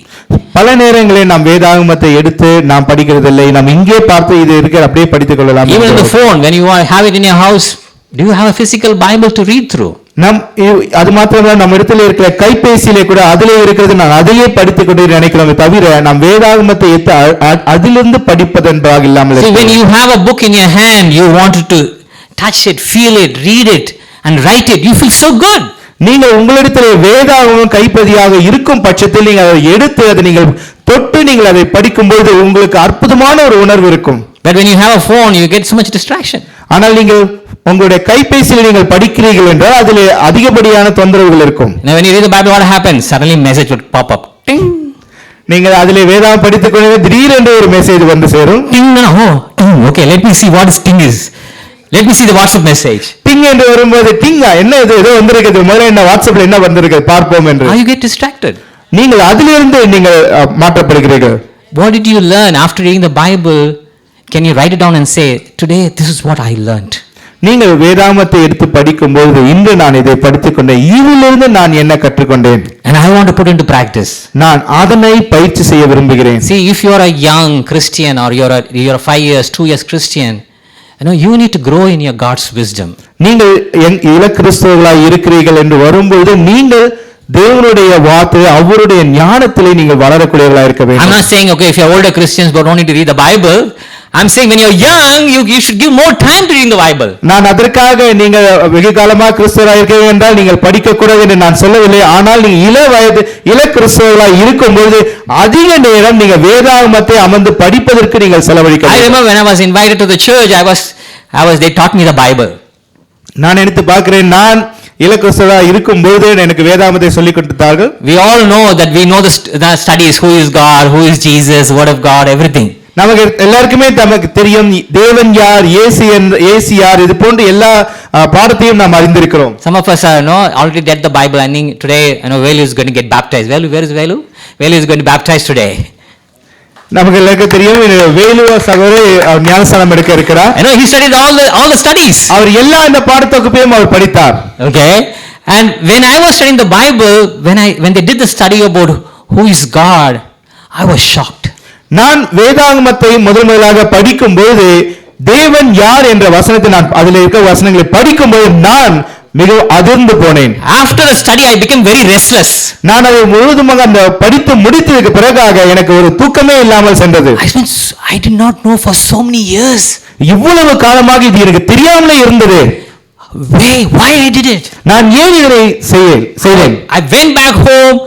[SPEAKER 2] பல நேரங்களில் நாம் வேதாகமத்தை எடுத்து நாம் படிக்கிறதில்லை, நாம் இங்கே பார்த்து இது இருக்கிற அப்படியே படித்துக் கொள்ளலாம்.
[SPEAKER 1] Even in the phone, when you have it in your house, Do you have a physical Bible to read through?
[SPEAKER 2] அது மாத்திரமல்ல, நம்ம இடத்துல இருக்கிற கைபேசியிலே கூட அதிலே இருக்கிறது நான் அதையே படித்துக் கொண்டு நினைக்கிறோமே தவிர நாம் வேதாகமத்தை எடுத்து அதிலிருந்து படிப்பது என்பதாக இல்லாமல்.
[SPEAKER 1] See, when you have a book in your hand, you wanted to touch it, feel it, read it and write it, you feel so good.
[SPEAKER 2] நீங்கள் உங்களிடத்திலே வேதாகமம் கைப்பதியாக இருக்கும் பட்சத்தில் நீங்கள் அதை எடுத்து அதை நீங்கள் தொட்டு நீங்கள் அதை படிக்கும்போது உங்களுக்கு அற்புதமான ஒரு உணர்வு இருக்கும்.
[SPEAKER 1] But when you have a phone, you get so much distraction.
[SPEAKER 2] ஆனால் நீங்கள் உங்களுடைய கைபேசியில் நீங்கள் படிக்கிறீர்கள் என்றால் அதிலே அதிகப்படியான தொந்தரவுகள் இருக்கும்.
[SPEAKER 1] Now when you read the Bible, what happens? Suddenly message would pop up. Ting.
[SPEAKER 2] நீங்கள் அதிலே வேதாகம் படித்துக் கொண்டே திடீரென்று ஒரு மெசேஜ் வந்து சேரும்.
[SPEAKER 1] Ting. Oh, ting. Okay, let me see what this ting is. Let me see the WhatsApp message.
[SPEAKER 2] டிங் என்று வரும்போது டிங்கா என்ன இது ஏதோ வந்திருக்குது, முதல்ல என்ன வாட்ஸ்அப்ல என்ன வந்திருக்கு பார்ப்போம் என்று
[SPEAKER 1] How you get distracted?
[SPEAKER 2] நீங்கள் அதிலிருந்து நீங்கள் மாற்றப்படுகிறீர்கள்.
[SPEAKER 1] What did you learn after reading the Bible? Can you write it down and say, today this is what I learned?
[SPEAKER 2] நீங்கள் வேதாகமத்தை எடுத்து படிக்கும்போது இன்று நான் இதை படித்துக் கொண்டேன், இதிலிருந்து நான் என்ன கற்றுக்கொண்டேன்
[SPEAKER 1] And I want to put into practice.
[SPEAKER 2] நான் அதனை பயிற்சி செய்ய விரும்புகிறேன்.
[SPEAKER 1] See, if you are a young Christian or you're a 5 years, 2 years Christian, you need to grow in your God's wisdom.
[SPEAKER 2] நீங்கள் இள கிறிஸ்தவர்களாய் இருக்கிறீர்கள் என்று வரும்போது நீங்கள் தேவனுடைய வார்த்தை அவருடைய ஞானத்திலே நீங்கள் வளரக்கூடியவர்களாக இருக்க வேண்டும்.
[SPEAKER 1] I'm not saying okay if you're older Christians but don't need to read the Bible. I'm saying when you're young you should give more time to reading the Bible.
[SPEAKER 2] நான் அதற்காக நீங்கள் வெகு காலமாக கிறிஸ்தவராக இருக்கிறீர்கள் என்றால் நீங்கள் படிக்க கூடாது என்று நான் சொல்லவில்லை. ஆனால் நீங்கள் இள கிறிஸ்தவர்களாக இருக்கும்போது அதிக நேரம் நீங்கள் வேதாகமத்தை அமர்ந்து படிப்பதற்கு நீங்கள் செலவழிக்க வேண்டும்.
[SPEAKER 1] I remember when I was invited to the church, they taught me the Bible.
[SPEAKER 2] நான் நினைத்து பார்க்கிறேன், நான் இள கிறிஸ்தவராக இருக்கும்போது எனக்கு வேதாகமத்தை சொல்லிக் கொடுத்தார்கள்.
[SPEAKER 1] We all know that we know the studies, who is God, who is Jesus, word of God, everything.
[SPEAKER 2] நமக்கு எல்லாருக்குமே நமக்கு தெரியும் தேவன் யார், இயேசு யார், இது போன்ற எல்லா பாடத்தையும் நாம் அறிந்திருக்கிறோம்.
[SPEAKER 1] Some of us are already read the Bible. I think today Velu is going to get baptized. Where is Velu? Velu is going to be baptized today.
[SPEAKER 2] நமக்கு எல்லாருக்கும் தெரியும் வேலு சகோதரர் ஞானஸ்நானம் எடுக்க இருக்கிறார்.
[SPEAKER 1] He studied all the studies.
[SPEAKER 2] அவர் எல்லா இந்த பாடத்தொகுப்பையும் அவர் படித்தார்.
[SPEAKER 1] Okay. And when I was studying the Bible, when they did the study about who is God, I was shocked.
[SPEAKER 2] நான் வேதாகமத்தை முதலாக படிக்கும்போது தேவன் யார் என்ற வசனத்தை நான் அதில் இருக்கிற வசனங்களை படிக்கும்போது நான் மிகவும் அதிர்ந்து போனேன்.
[SPEAKER 1] After the study I became very restless.
[SPEAKER 2] நான் அதை முழுவதுமாக அந்த படித்து முடித்ததுக்கு பிறகாக எனக்கு ஒரு தூக்கமே இல்லாமல் சென்றது.
[SPEAKER 1] I did not know for so many years.
[SPEAKER 2] இவ்வளவு காலமாக இது எனக்கு தெரியாமலே இருந்தது.
[SPEAKER 1] Why I did it?
[SPEAKER 2] நான் ஏன் இதை செய்தேன்?
[SPEAKER 1] I went back home.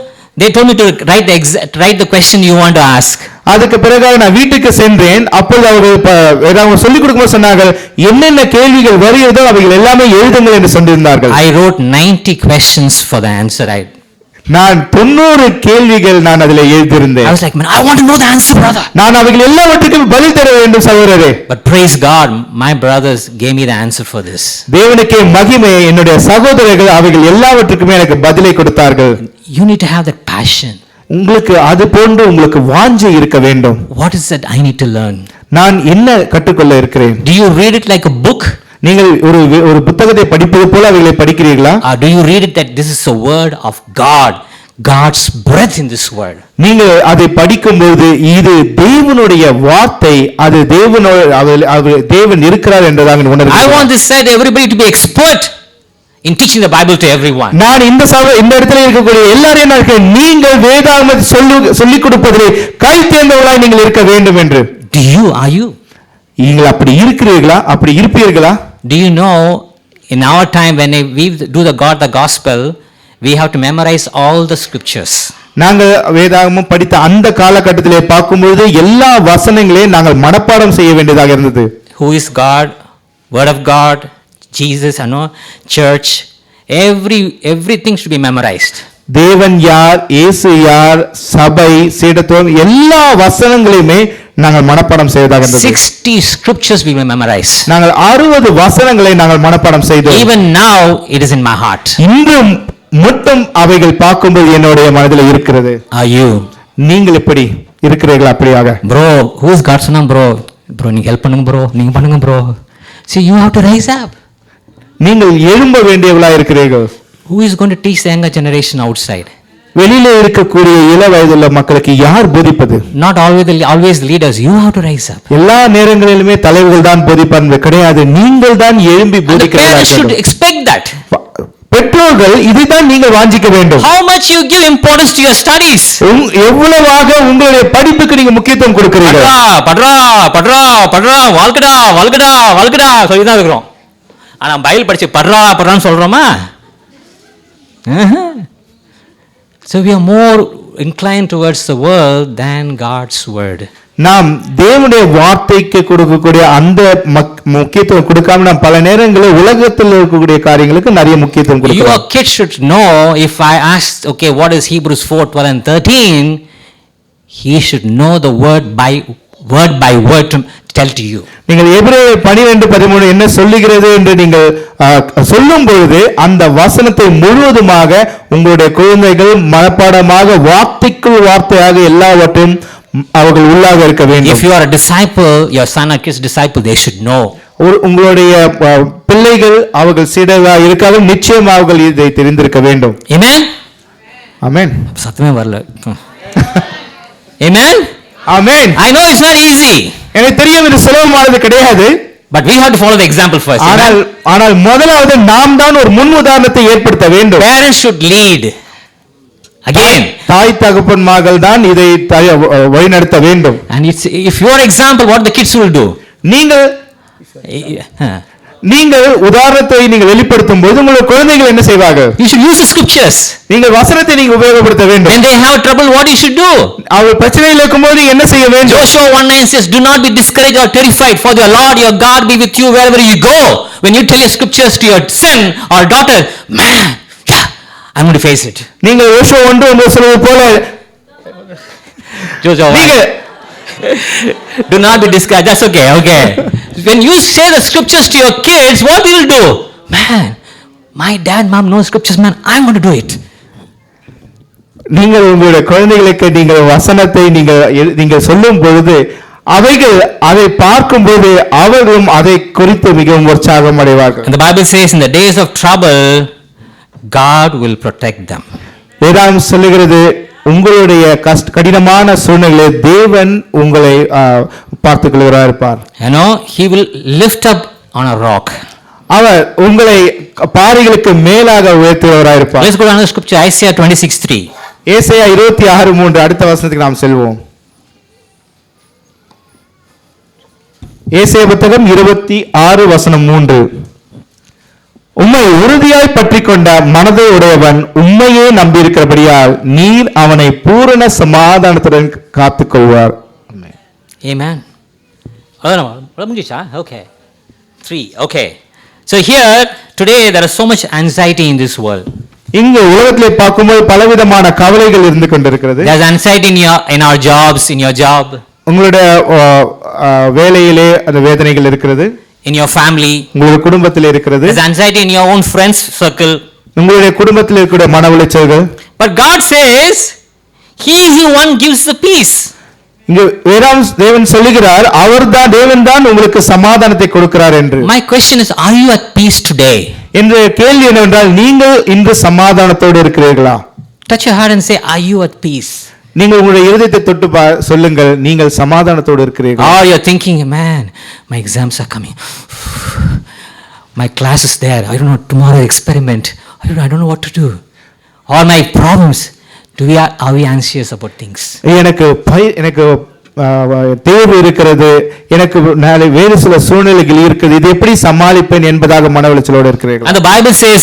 [SPEAKER 1] They told me to write the question you want to ask.
[SPEAKER 2] அதுக்கு பிறகு நான் வீட்டுக்கு சென்றேன். அப்பொழுது அவர்கள் சொல்லிக் கொடுக்கும்போது சொன்னார்கள், என்னென்ன கேள்விகள் வருகிறதோ அவைகள் எல்லாமே எழுதுங்கள் என்று சொல்லியிருந்தார்கள்.
[SPEAKER 1] I wrote 90 questions for the answer.
[SPEAKER 2] நான் 90 கேள்விகள் நான் அதில் எழுதியிருந்தேன்.
[SPEAKER 1] I was like, man, I want to know the answer, brother.
[SPEAKER 2] நான் அவைகள் எல்லாவற்றுக்கும் பதில் தர வேண்டும் சகோதரரே.
[SPEAKER 1] But praise God, my brothers gave me the answer for this.
[SPEAKER 2] தேவனுக்கே மகிமை, என்னுடைய சகோதரர்கள் அவைகள் எல்லாவற்றுக்குமே எனக்கு பதிலை கொடுத்தார்கள்.
[SPEAKER 1] You need to have that passion.
[SPEAKER 2] உங்களுக்கு அது போன்று உங்களுக்கு வாஞ்சை இருக்க வேண்டும்.
[SPEAKER 1] What is that I need to learn?
[SPEAKER 2] நான் என்ன கற்றுக்கொள்ள இருக்கிறேன்?
[SPEAKER 1] Do you read it like a book?
[SPEAKER 2] நீங்கள் ஒரு புத்தகத்தை படிப்பது போல அவைகளை படிக்கிறீர்களா?
[SPEAKER 1] Or do you read it that this is a word of God, God's breath in this word?
[SPEAKER 2] நீங்கள் அதை படிக்கும்போது இது தேவனுடைய வார்த்தை, அது தேவன் இருக்கிறார் என்பதாக உணர்கிறீர்கள்.
[SPEAKER 1] I want this said everybody to be expert in teaching the Bible to everyone.
[SPEAKER 2] நான் இந்த இடத்துல இருக்கக்கூடிய எல்லாரையும் நான் நீங்கள் வேதாகமத்தை சொல்லிக் கொடுப்பதிலே கை தேர்ந்தவர்களாய் நீங்கள் இருக்க வேண்டும் என்று.
[SPEAKER 1] Are you?
[SPEAKER 2] நீங்கள் அப்படி இருக்கிறீர்களா? அப்படி இருப்பீர்களா?
[SPEAKER 1] Do you know in our time when we do the gospel, we have to memorize all the scriptures.
[SPEAKER 2] நாங்கள் வேதாகமம் படித்த அந்த காலகட்டத்திலே பார்க்கும்போது எல்லா வசனங்களையும் நாங்கள் மனப்பாடம் செய்ய வேண்டியதாக இருந்தது.
[SPEAKER 1] Who is God? Word of God, Jesus, church, everything should be memorized.
[SPEAKER 2] தேவன் யார், இயேசு யார், சபை, சீடத்துவம் எல்லா வசனங்களையுமே நாங்கள் மனப்பாடம் செய்வதாக இருந்தது.
[SPEAKER 1] 60 scriptures we will memorize.
[SPEAKER 2] நாங்கள் 60 வசனங்களை நாங்கள் மனப்பாடம் செய்தோம்.
[SPEAKER 1] Even now it is in my heart.
[SPEAKER 2] இன்றும் மட்டும் அவைகள் பார்க்கும்போது என்னுடைய மனதில் இருக்கிறது.
[SPEAKER 1] Are you?
[SPEAKER 2] நீங்கள் எப்படி இருக்கிறீர்கள்? அப்படியாக
[SPEAKER 1] bro, who is God's son? bro நீங்க ஹெல்ப் பண்ணுங்க bro, நீங்க பண்ணுங்க bro. See, you have to rise up.
[SPEAKER 2] நீங்கள் எழும்ப வேண்டியவர்களாக இருக்கிறீர்கள்.
[SPEAKER 1] Who is going to teach the younger generation outside?
[SPEAKER 2] வெளியில இருக்கக்கூடிய இள வயதுள்ள மக்களுக்கு யார் போதிப்பது?
[SPEAKER 1] Not always the leaders. You have to rise up.
[SPEAKER 2] எல்லா நேரங்களிலுமே தலைவர்கள் தான் போதிப்பார்கள் கிடையாது, நீங்கள் தான் எழும்பி
[SPEAKER 1] And the parents should
[SPEAKER 2] போதிக்க
[SPEAKER 1] expect that.
[SPEAKER 2] பெற்றோர்கள் இதுதான் நீங்கள் வாஞ்சிக்க வேண்டும்.
[SPEAKER 1] How much you give importance to your studies?
[SPEAKER 2] எவ்வளவாக உங்களுடைய படிப்புக்கு நீங்க முக்கியத்துவம் கொடுக்கிறீர்கள்?
[SPEAKER 1] பட்ரா பட்ரா பட்ரா வாழ்க்கடா வாழ்க்கடா வாழ்க்கடா சொல்லி தான் இருக்கிறோம். ஆனா பைபிள் படிச்சு பட்ரா பட்ரான்னு சொல்றோமா? So we are more inclined towards the world than God's word.
[SPEAKER 2] நாம் தேவனுடைய வார்த்தைக்கு கொடுக்கக்கூடிய அந்த முக்கியத்துவம் கொடுக்காம நாம் பல நேரங்களில் உலகத்தில் இருக்கக்கூடிய காரியங்களுக்கு நிறைய முக்கியத்துவம் கொடுக்கிறோம்.
[SPEAKER 1] Your kids should know, if I ask, okay, what is Hebrews 4:12 and 13, he should know the word by word to tell to you.
[SPEAKER 2] நீங்கள் எபிரேயர் 12:13 என்ன சொல்லுகிறது என்று நீங்கள் சொல்லும் பொழுது அந்த வசனத்தை முழுவதுமாக உங்களுடைய குழந்தைகள் மனப்பாடமாக வார்த்தைக்குள் வார்த்தையாக எல்லாவற்றையும் அவர்கள் உள்ளாக இருக்க வேண்டும்.
[SPEAKER 1] If you are a disciple, your son or kid's disciple, they should know.
[SPEAKER 2] உங்களுடைய பிள்ளைகள் அவர்கள் சீடராக இருக்காலும் நிச்சயமாக அவர்கள் இதை தெரிந்திருக்க வேண்டும்.
[SPEAKER 1] Amen.
[SPEAKER 2] Amen.
[SPEAKER 1] சத்தமே வரல. Amen.
[SPEAKER 2] Amen.
[SPEAKER 1] I know it's not easy.
[SPEAKER 2] எனக்கு தெரியும் இது சுலபமானது கிடையாது.
[SPEAKER 1] But we have to follow the example first.
[SPEAKER 2] ஆனால் முதலாவது நாம் தான் ஒரு முன் உதாரணத்தை ஏற்படுத்த வேண்டும்.
[SPEAKER 1] Parents should lead. Again,
[SPEAKER 2] தாய் தகப்பன்மார்கள் தான் இதை வழிநடத்த வேண்டும்.
[SPEAKER 1] and it's if your example, what the kids will do?
[SPEAKER 2] நீங்கள் உதாரணத்தை நீங்கள் வெளிப்படுத்தும் போது உங்களுடைய குழந்தைகள் என்ன செய்வார்கள்?
[SPEAKER 1] You should use the scriptures.
[SPEAKER 2] நீங்கள் வசனத்தை நீங்க உபயோகப்படுத்த வேண்டும்.
[SPEAKER 1] When they have trouble, what you should do?
[SPEAKER 2] அவர் பிரச்சனையில் இருக்கும்போது என்ன செய்ய வேண்டும்?
[SPEAKER 1] Joshua 1:9 says, do not be discouraged or terrified, for the Lord your God be with you wherever you go. When you tell your scriptures to your son or daughter, man, I'm going to face it.
[SPEAKER 2] நீங்கள் யோசுவா 1:1 சொல்வது போல
[SPEAKER 1] Joshua, do not be discouraged. That's okay. Okay. When you say the scriptures to your kids, what you will do? Man, my dad, mom knows scriptures. Man, I'm going to do it.
[SPEAKER 2] நீங்கள் உங்களுடைய குழந்தைகளுக்கு நீங்கள் வசனத்தை நீங்கள் சொல்லும் பொழுது அவைகள் அதை பார்க்கும்போது அவர்களும் அதை குறித்து மிகவும் உற்சாகம் அடைவார்கள்.
[SPEAKER 1] And the Bible says, in the days of trouble, God will protect them.
[SPEAKER 2] வேதம் சொல்லுகிறது, உங்களுடைய கடினமான சூழ்நிலையில் தேவன் உங்களை பார்த்துக் கொள்கிறார் இருப்பார்.
[SPEAKER 1] You know, he will lift up on a rock.
[SPEAKER 2] அவர் உங்களை பாறைகளுக்கு மேலாக உயர்த்துகிறவராய் இருப்பார்.
[SPEAKER 1] Let's go to another scripture, Isaiah 26:3.
[SPEAKER 2] ஏசாயா 26:3 அடுத்த வசனத்துக்கு நாம் செல்வோம். ஏசாயா புத்தகம் 26:3. உம்மை உறுதியாய் பற்றிக் கொண்ட மனதை உடையவன் உம்மையே நம்பியிருக்கிறபடியால் நீர் அவனை பூரண சமாதானத்துடன் காத்துக் கொள்வார்.
[SPEAKER 1] Amen. Okay. 3. Okay. So here today there is so much anxiety in this world.
[SPEAKER 2] இங்கு உலகத்திலே பார்க்கும்போது பலவிதமான கவலைகள் இருந்து கொண்டிருக்கிறது.
[SPEAKER 1] There's anxiety in our jobs, in your job.
[SPEAKER 2] உங்களுடைய வேலையிலே அந்த வேதனைகள் இருக்கிறது.
[SPEAKER 1] In your family,
[SPEAKER 2] உங்களுடைய குடும்பத்தில் இருக்கிறது.
[SPEAKER 1] There's anxiety in your own friends circle.
[SPEAKER 2] உங்களுடைய குடும்பத்தில் இருக்கிற மன உளைச்சல்கள்.
[SPEAKER 1] But God says, He is the one gives the peace.
[SPEAKER 2] இங்கு தேவன் சொல்லுகிறார், தேவன் தான் உங்களுக்கு சமாதானத்தை கொடுக்கிறார் என்று.
[SPEAKER 1] My question is, are you at peace today?
[SPEAKER 2] என்ற கேள்வி என்னவென்றால், நீங்கள் இன்று சமாதானத்தோடு இருக்கிறீர்களா?
[SPEAKER 1] Touch your heart and say, are you at peace?
[SPEAKER 2] நீங்கள் உங்களுடைய இதயத்தை தொட்டு சொல்லுங்கள், நீங்கள் சமாதானத்தோடு இருக்கிறீர்களா?
[SPEAKER 1] Or you're thinking, man, my exams are coming. My class is there. I don't know, tomorrow experiment. I don't know what to do. Or my problems. Are we anxious about things?
[SPEAKER 2] எனக்கு தேவை இருக்கிறது, எனக்கு நாளை வேறு சில சூழ்நிலைகள் இருக்குது, இது எப்படி சமாளிப்பேன் என்பதாக மன உளைச்சலோடு இருக்கிறீர்கள்.
[SPEAKER 1] And the Bible says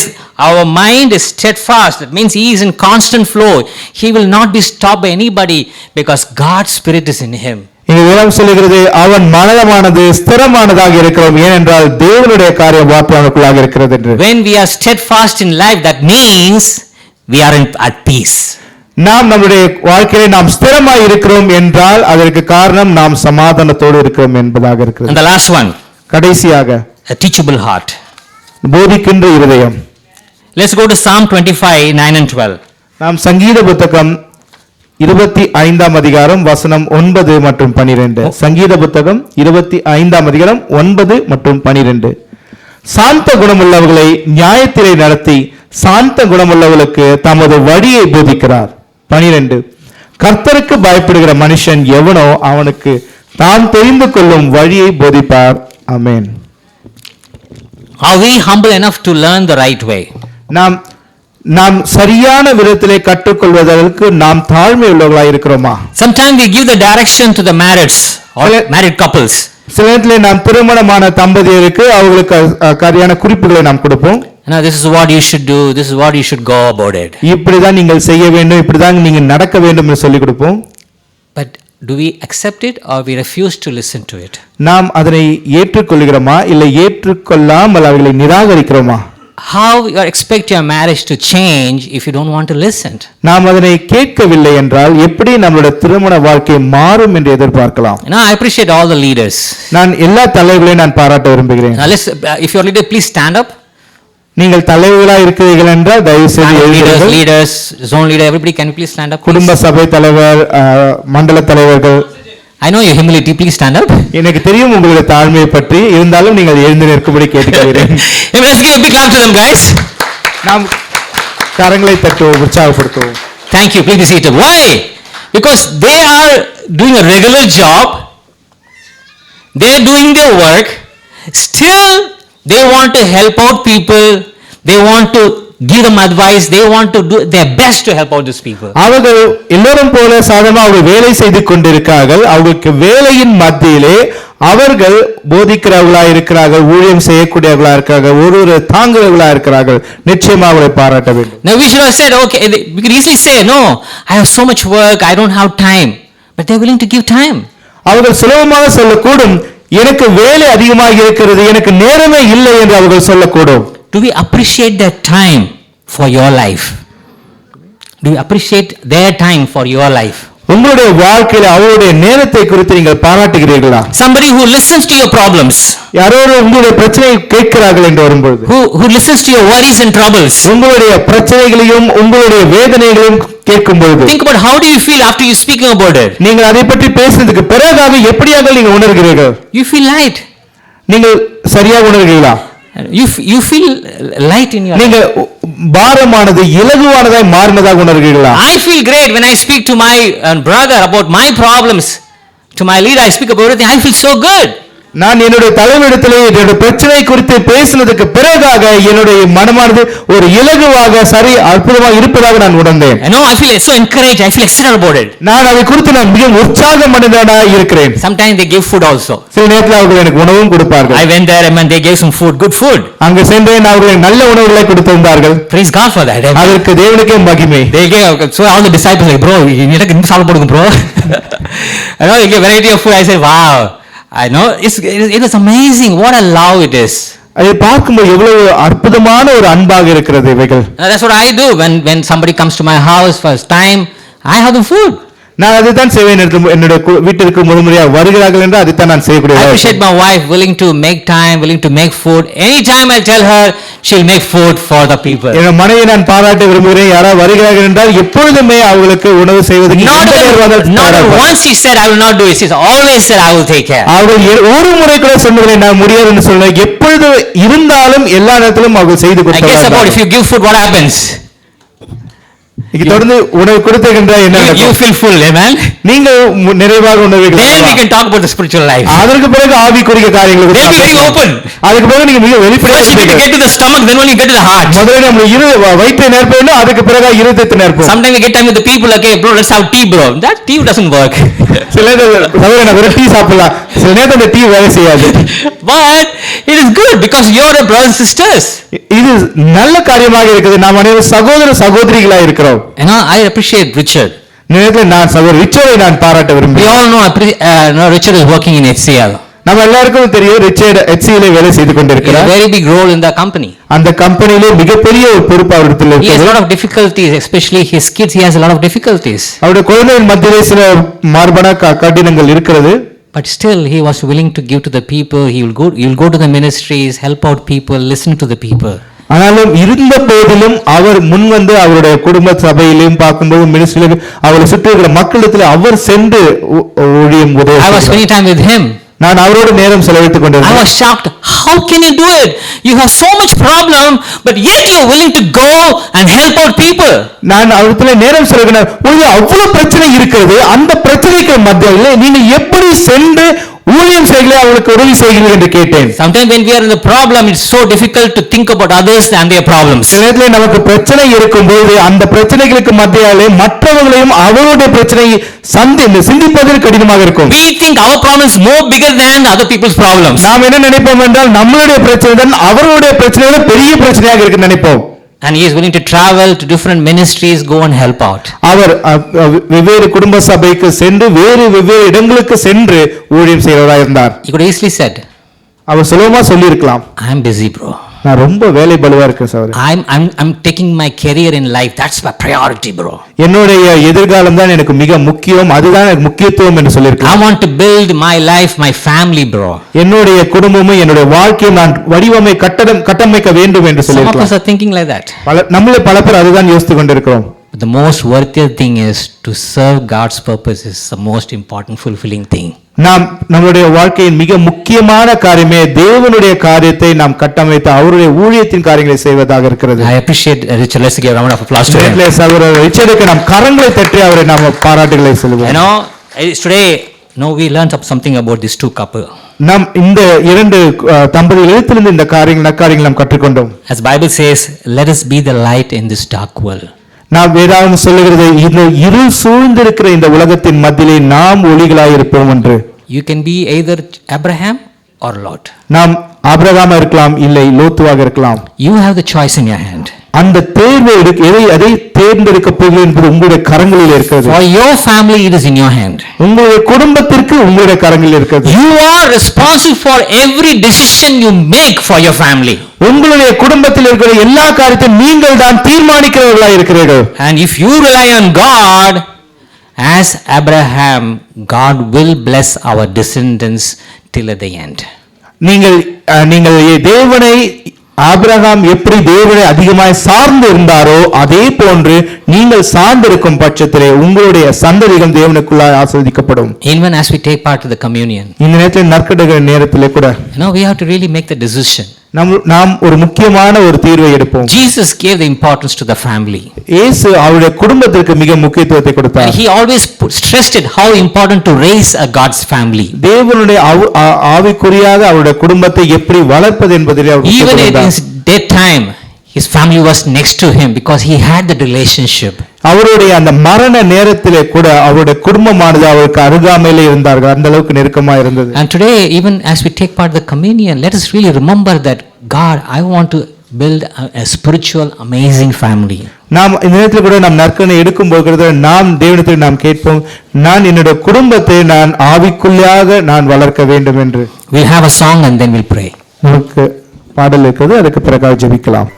[SPEAKER 1] our mind is steadfast. That means he is in constant flow. He will not be stopped by anybody because God's spirit is in him.
[SPEAKER 2] இங்கே வேதம் சொல்லுகிறது, அவன் மனமானது ஸ்திரமானதாக இருக்கிறோம், ஏனென்றால் தேவனுடைய காரியம் வார்த்தையானக்குள்ளாக இருக்கிறது என்று.
[SPEAKER 1] When we are steadfast in life, that means we are at peace.
[SPEAKER 2] நாம் நம்முடைய வாழ்க்கையிலே நாம் ஸ்திரமாய் இருக்கிறோம் என்றால் அதற்கு காரணம் நாம் சமாதானத்தோடு இருக்கிறோம் என்பதாக இருக்கிறது.
[SPEAKER 1] And the last one,
[SPEAKER 2] கடைசியாக,
[SPEAKER 1] a teachable heart.
[SPEAKER 2] போதிக்கின்ற இருதயம்.
[SPEAKER 1] Let's go to Psalm 25:9 and 12.
[SPEAKER 2] நாம் சங்கீத புத்தகம் 25ஆம் அதிகாரம் வசனம் 9 மற்றும் 12. சங்கீத புத்தகம் 25ஆம் அதிகாரம் 9 மற்றும் 12. சாந்த குணமுள்ளவர்களை நியாயத்திலே நடத்தி சாந்த குணமுள்ளவர்களுக்கு தமது வழியை போதிக்கிறார். 12 கர்த்தருக்கு பயப்படுகிற மனுஷன் எவனோ அவனுக்கு தான் தெரிந்து கொள்ளும் வழியை போதிப்பார். ஆமென்.
[SPEAKER 1] Are we humble enough to learn the right way?
[SPEAKER 2] நாம் சரியான விதத்திலே கற்றுக்கொள்வதற்கு நாம் தாழ்மை உள்ளவர்களாய் இருக்கிறோமா?
[SPEAKER 1] Sometimes we give the direction to the married couples.
[SPEAKER 2] சில நேரத்திலே நாம் திருமணமான தம்பதியருக்கு அவர்களுக்கு சரியான குறிப்புகளை நாம் கொடுப்போம்.
[SPEAKER 1] Now this is what you should do, this is what you should go about it.
[SPEAKER 2] இப்படிதான் நீங்கள் செய்ய வேண்டும், இப்படிதான் நீங்க நடக்க வேண்டும் என்று சொல்லி கொடுப்போம்.
[SPEAKER 1] But do we accept it or we refuse to listen to it?
[SPEAKER 2] நாம் அதனை ஏற்றுக்கொள்கிறோமா இல்லை ஏற்றுக்கொள்ளாமல் அவைகளை நிராகரிக்கிறோமா?
[SPEAKER 1] How you expect your marriage to change if you don't want to listen?
[SPEAKER 2] நாம் அதனை கேட்கவில்லை என்றால் எப்படி நம்மளுடைய திருமண வாழ்க்கை மாறும் என்று எதிர்பார்க்கலாம்?
[SPEAKER 1] Now I appreciate all the leaders.
[SPEAKER 2] நான் எல்லா தலைவர்களையும் நான் பாராட்ட விரும்புகிறேன்.
[SPEAKER 1] Now let's if you are leader, please stand up.
[SPEAKER 2] நீங்கள் தலைவர்களாக இருக்கிறீர்கள் என்றால் தயவு செய்து எழுந்திருங்கள்.
[SPEAKER 1] Leaders, zone leader, everybody can you please stand up?
[SPEAKER 2] குடும்ப சபை தலைவர், மண்டல தலைவர்கள்.
[SPEAKER 1] I know your humility, please stand up.
[SPEAKER 2] எனக்கு தெரியும் உங்களுடைய தாழ்மையை பற்றி, இருந்தாலும் நீங்கள் எழுந்து நிற்கும்படி கேட்டுக்கொள்கிறேன்.
[SPEAKER 1] Let's give a big clap to them, guys.
[SPEAKER 2] நாம் கரங்களை தட்டுவோம், உற்சாகப்படுத்துவோம்.
[SPEAKER 1] Thank you, please be seated. Why? Because they are doing a regular job. They are doing their work. Still, they want to help out people. They want to give them advice. They want to do their best to help out these people.
[SPEAKER 2] அவர்கள் எல்லோரும் போல சாதாரணமாக அவர்கள் வேலை செய்து கொண்டிருக்கிறார்கள். அவர்களுக்கு வேலையின் மத்தியிலே அவர்கள் போதிக்கிறவர்களாக இருக்கிறார்கள், ஊழியம் செய்யக்கூடியவர்களாக இருக்கிறார்கள், ஒரு தாங்குறவர்களாக இருக்கிறார்கள். நிச்சயமாக அவரை பாராட்ட வேண்டும்.
[SPEAKER 1] Now we should have said, okay, we could easily say, no, I have so much work, I don't have time. But they're willing to give time.
[SPEAKER 2] அவர்கள் சுலபமாக சொல்லக்கூடும், எனக்கு வேலை அதிகமாக இருக்கிறது, எனக்கு நேரமே இல்லை என்று அவர்கள் சொல்லக்கூடும்.
[SPEAKER 1] Do we appreciate their time for your life? Do you appreciate their time for your life?
[SPEAKER 2] உங்களுடைய வாழ்க்கையில் அவருடைய நேரத்தை குறித்து நீங்கள் பாராட்டுகிறீர்களா?
[SPEAKER 1] Somebody who listens to your problems.
[SPEAKER 2] யாரோ உங்களுடைய பிரச்சனையை கேட்கிறார்கள் என்று வரும்போது,
[SPEAKER 1] who listens to your worries and troubles.
[SPEAKER 2] உங்களுடைய பிரச்சனைகளையும் உங்களுடைய வேதனைகளையும் கேட்கும்போது,
[SPEAKER 1] think about how do you feel after you speaking about it?
[SPEAKER 2] நீங்கள் அதை பற்றி பேசினதுக்கு பிறகாக எப்படியாக நீங்கள் உணர்கிறீர்கள்?
[SPEAKER 1] You feel light.
[SPEAKER 2] நீங்கள் சரியாக உணர்கிறீர்களா?
[SPEAKER 1] You feel light in your
[SPEAKER 2] நீங்க பாரமானது இலகுவானதாய் மாறினதாக உணர்கிறீர்களா?
[SPEAKER 1] I feel great when I speak to my brother about my problems. To my leader I speak about everything. I feel so good.
[SPEAKER 2] நான் என்னுடைய தலைவரிடத்திலே என்னுடைய பிரச்சனை குறித்து பேசினதுக்கு பிறகாக என்னுடைய மனமானது ஒரு இலகுவாக சரி அற்புதமாக இருப்பதாக நான் உணர்ந்தேன்.
[SPEAKER 1] I feel so encouraged. I feel excited about it.
[SPEAKER 2] நான் அதை குறித்து நான் மிகவும் உற்சாகமடைந்தவனாக இருக்கிறேன்.
[SPEAKER 1] Sometimes they give food also.
[SPEAKER 2] சில நேரத்தில் அவர்கள் எனக்கு உணவும் கொடுப்பார்கள்.
[SPEAKER 1] I went there and they gave some food, good food.
[SPEAKER 2] அங்கு சென்றேன், அவர்கள் நல்ல உணவுகளை கொடுத்திருந்தார்கள்.
[SPEAKER 1] Praise God for that.
[SPEAKER 2] அதற்கு தேவனுக்கே மகிமை.
[SPEAKER 1] They gave, so all the disciples like, bro, எனக்கு இந்த சாப்பிட போடுங்க bro. They gave variety of food. I said, wow. I know it is amazing what a love it is.
[SPEAKER 2] அதை பார்க்கும்போது எவ்வளவு அற்புதமான ஒரு அன்பாக இருக்கிறது இவைகள்.
[SPEAKER 1] That's what I do when somebody comes to my house first time, I have the food.
[SPEAKER 2] நான் அதைத்தான் செய்வேன். என்னுடைய வீட்டிற்கு முதன்முறையாக வருகிறார்கள் என்று அதைத்தான் நான் செய்யக்கூடியது.
[SPEAKER 1] I appreciate my wife willing to make time, willing to make food. Anytime I tell her, she'll make food for the people.
[SPEAKER 2] என் மனைவியை நான் பாராட்ட விரும்புகிறேன். யாராவது வருகிறார்கள் என்றால் எப்பொழுதுமே அவர்களுக்கு உணவு செய்வதற்கு
[SPEAKER 1] not once she said I will not do it. She's always said I will take care.
[SPEAKER 2] அவர்கள் ஒரு முறை கூட சொன்னதில்லை நான் முடியாது என்று சொல்ல. எப்பொழுது இருந்தாலும் எல்லா நேரத்திலும் அவர்கள் செய்து கொடுத்தார்கள்.
[SPEAKER 1] I guess about if you give food what happens?
[SPEAKER 2] தொடர்ந்து உணவு கொடுத்தீங்கன்றா என்ன?
[SPEAKER 1] You feel full, amen.
[SPEAKER 2] நீங்கள் நிறைவாக உணர்வீர்கள்.
[SPEAKER 1] Then we can talk about the spiritual life.
[SPEAKER 2] அதற்கு பிறகு ஆவிக்குரிய காரியங்களை
[SPEAKER 1] They'll be very open.
[SPEAKER 2] அதுக்கு பிறகு நீங்க மிக வெளிப்படையாக
[SPEAKER 1] First you need to get to the stomach, then only get to the heart.
[SPEAKER 2] முதல்ல நம்ம வயிற்றை நிரப்பணும், அதுக்கு பிறகு இருதயத்தை நிரப்பணும்.
[SPEAKER 1] Sometimes we get time with the people, okay bro, let's have tea bro. That tea doesn't work.
[SPEAKER 2] சில நேரம் வெறும் tea சாப்பிடலாம், சில நேரம் அந்த டீ வேலை செய்யாது.
[SPEAKER 1] But it is good because you're a brothers and sisters.
[SPEAKER 2] இது நல்ல காரியமாக இருக்குது. நாம் அனைவரும் சகோதர சகோதரிகளாக இருக்கிறோம்.
[SPEAKER 1] I appreciate Richard.
[SPEAKER 2] நான் சகோதரர் ரிச்சர்டை நான் பாராட்ட விரும்புகிறேன்.
[SPEAKER 1] We all know Richard is working in HCL.
[SPEAKER 2] நம்ம எல்லாருக்கும் தெரியும் ரிச்சர்ட் HCL வேலை செய்து கொண்டிருக்கிறார்.
[SPEAKER 1] A very big role in the company.
[SPEAKER 2] அந்த கம்பெனியிலே மிகப்பெரிய ஒரு பொறுப்பு அவருக்கு இருக்கிறது.
[SPEAKER 1] He has a lot of difficulties, especially his kids. He has a lot of difficulties.
[SPEAKER 2] அவருடைய குழந்தைகள் மத்தியிலே சில மார்பன கடினங்கள் இருக்கிறது.
[SPEAKER 1] But still he was willing to give to the people. He will go to the ministries, help out people, listen to the people.
[SPEAKER 2] ஆனாலும் இருந்த போதிலும் அவர் முன் வந்து அவருடைய குடும்ப சபையிலும் பார்க்கும்போது மினிஸ்ட்ரியிலும் அவரை சுற்றி இருக்கிற மக்களிடத்தில் அவர் சென்று ஊழியம் உதவி.
[SPEAKER 1] I was spending time with him.
[SPEAKER 2] நான் அவரோடு நேரம் செலவிட்டுக்
[SPEAKER 1] I
[SPEAKER 2] கொண்டிருந்தேன்.
[SPEAKER 1] was shocked. How can you do it? You have so much problem, but yet you are willing to go and help out people.
[SPEAKER 2] நான் அவரிடத்துல நேரம் செலவிட்டேன். உங்களுக்கு அவ்வளவு பிரச்சனை இருக்கிறது, அந்த பிரச்சனைக்கு மத்தியில் நீங்க எப்படி சென்று ஊழியம் செய்யல அவங்களுக்கு உதவி செய்கிறீர்கள் என்று கேட்டேன்.
[SPEAKER 1] Sometimes when we are in the problem, it's so difficult to think about others and their problems.
[SPEAKER 2] சில நேரத்தில் நமக்கு பிரச்சனை இருக்கும்போது அந்த பிரச்சனைகளுக்கு மத்தியாலே மற்றவர்களையும் அவருடைய பிரச்சனையை சிந்திப்பதில் கடினமாக இருக்கும்.
[SPEAKER 1] We think our problem is more bigger than other people's problems.
[SPEAKER 2] நாம் என்ன நினைப்போம் என்றால் நம்மளுடைய பிரச்சனை தான் அவருடைய பிரச்சனையோட பெரிய பிரச்சனையாக இருக்கு நினைப்போம்.
[SPEAKER 1] And he is willing to travel to different ministries, go and help out.
[SPEAKER 2] அவர் வெவ்வேறு குடும்ப சபைக்கு சென்று வெவ்வேறு இடங்களுக்கு சென்று ஊழியம் செய்கிறவராக இருந்தார்.
[SPEAKER 1] He could easily said,
[SPEAKER 2] அவர் சுலபமா சொல்லி இருக்கலாம்,
[SPEAKER 1] I am busy, bro.
[SPEAKER 2] நான் ரொம்ப வேலை பளுவா இருக்கேன் sir.
[SPEAKER 1] I'm taking my career in life. That's my priority, bro.
[SPEAKER 2] என்னுடைய எதிர்காலம் தான் எனக்கு மிக முக்கியம், அதுதான் எனக்கு முக்கியத்துவம் என்று சொல்லியிருக்கலாம்.
[SPEAKER 1] I want to build my life, my family, bro.
[SPEAKER 2] என்னுடைய குடும்பமும் என்னுடைய வாழ்க்கையை நான் கட்டமைக்க வேண்டும் என்று
[SPEAKER 1] Some of us
[SPEAKER 2] சொல்லியிருக்கலாம்.
[SPEAKER 1] are thinking like that.
[SPEAKER 2] நம்மளே பல பேர் அதுதான் யோசித்துக் கொண்டிருக்கிறோம்.
[SPEAKER 1] But the most worthy thing is to serve God's purpose is the most important, fulfilling thing.
[SPEAKER 2] நாம் நம்முடைய வாழ்க்கையின் மிக முக்கியமான காரியமே தேவனுடைய காரியத்தை நாம் கட்டமைத்து அவருடைய ஊழியத்தின் காரியங்களை செய்வதாக இருக்கிறது.
[SPEAKER 1] I appreciate Richard. Let's give a round of applause to him.
[SPEAKER 2] சகோதரர் ரிச்சர்டுக்கு நாம் கரங்களை தட்டி அவரை நாம் பாராட்டுகளை சொல்லுவோம்.
[SPEAKER 1] You know, today, we learned something about these two couple.
[SPEAKER 2] நாம் இந்த இரண்டு தம்பதிகளிடத்திலிருந்து இந்த நற்காரியங்களை நாம் கற்றுக்கொண்டோம்.
[SPEAKER 1] As Bible says, let us be the light in this dark world.
[SPEAKER 2] நாம் வேதாகம் சொல்லுகிறது இந்த இருள் சூழ்ந்திருக்கிற இந்த உலகத்தின் மத்தியிலே நாம் ஒளிகளாய் இருப்போம் என்று.
[SPEAKER 1] You can be either Abraham or Lot.
[SPEAKER 2] நாம் ஆபிரகாமா இருக்கலாம், இல்லை லோத்துவாக இருக்கலாம்.
[SPEAKER 1] You have the choice in your hand.
[SPEAKER 2] அந்த தேர்வை அதை தேர்ந்தெடுக்க போகிறீர்கள் என்பது உங்களுடைய கரங்களில் இருக்கிறது.
[SPEAKER 1] For your family, it is in your hand.
[SPEAKER 2] உங்களுடைய குடும்பத்திற்கு உங்களுடைய கரங்களில் இருக்கிறது.
[SPEAKER 1] You are responsible for every decision you make for your family.
[SPEAKER 2] உங்களுடைய குடும்பத்தில் இருக்கிற எல்லா காரியத்தையும் நீங்கள் தான் தீர்மானிக்கிறவர்களாக இருக்கிறீர்கள்.
[SPEAKER 1] And if you rely on God, as Abraham, God will bless our descendants till at the end.
[SPEAKER 2] நீங்கள் தேவனை ஆபிரகாம் எப்படி தேவனை அதிகமாய் சார்ந்து இருந்தாரோ அதே போன்று நீங்கள் சார்ந்திருக்கும் பட்சத்திலே உங்களுடைய சந்ததிகள் தேவனுக்குள்ளாய் ஆசீர்வதிக்கப்படும்.
[SPEAKER 1] Even as we take part of the communion,
[SPEAKER 2] இந்த நேரத்தில் நற்கடுகிற நேரத்திலே கூட
[SPEAKER 1] we have to really make the decision.
[SPEAKER 2] நாம் ஒரு முக்கியமான ஒரு தீர்வை எடுப்போம்.
[SPEAKER 1] Jesus gave the importance to the family.
[SPEAKER 2] இயேசு அவருடைய குடும்பத்திற்கு மிக முக்கியத்துவத்தை கொடுத்தார்.
[SPEAKER 1] He always stressed it how important to raise a God's family.
[SPEAKER 2] தேவனுடைய ஆவிக்குரியாக அவருடைய குடும்பத்தை எப்படி வளர்ப்பது என்பதிலே அவர்
[SPEAKER 1] Even in his death time, his family was next to him because he had that relationship.
[SPEAKER 2] அவருடைய அந்த மரண நேரத்திலே கூட அவருடைய குடும்பமானது அவருக்கு அருகாமையிலே இருந்தார்கள், அந்த அளவுக்கு நெருக்கமா இருந்தது.
[SPEAKER 1] And today, even as we take part of the communion, let us really remember that God, I want to build a spiritual amazing family.
[SPEAKER 2] நாம் இந்த நேரத்தில் கூட நாம் நற்கனை எடுக்கும் போகிறது நாம் தேவனிடத்தில் நாம் கேட்போம், நான் என்னுடைய குடும்பத்தை நான் ஆவிக்குள்ளாக நான் வளர்க்க வேண்டும் என்று.
[SPEAKER 1] We'll have a song and then we'll pray.
[SPEAKER 2] நமக்கு பாடல் இருக்கிறது, அதுக்கு பிறகு ஜெபிக்கலாம்.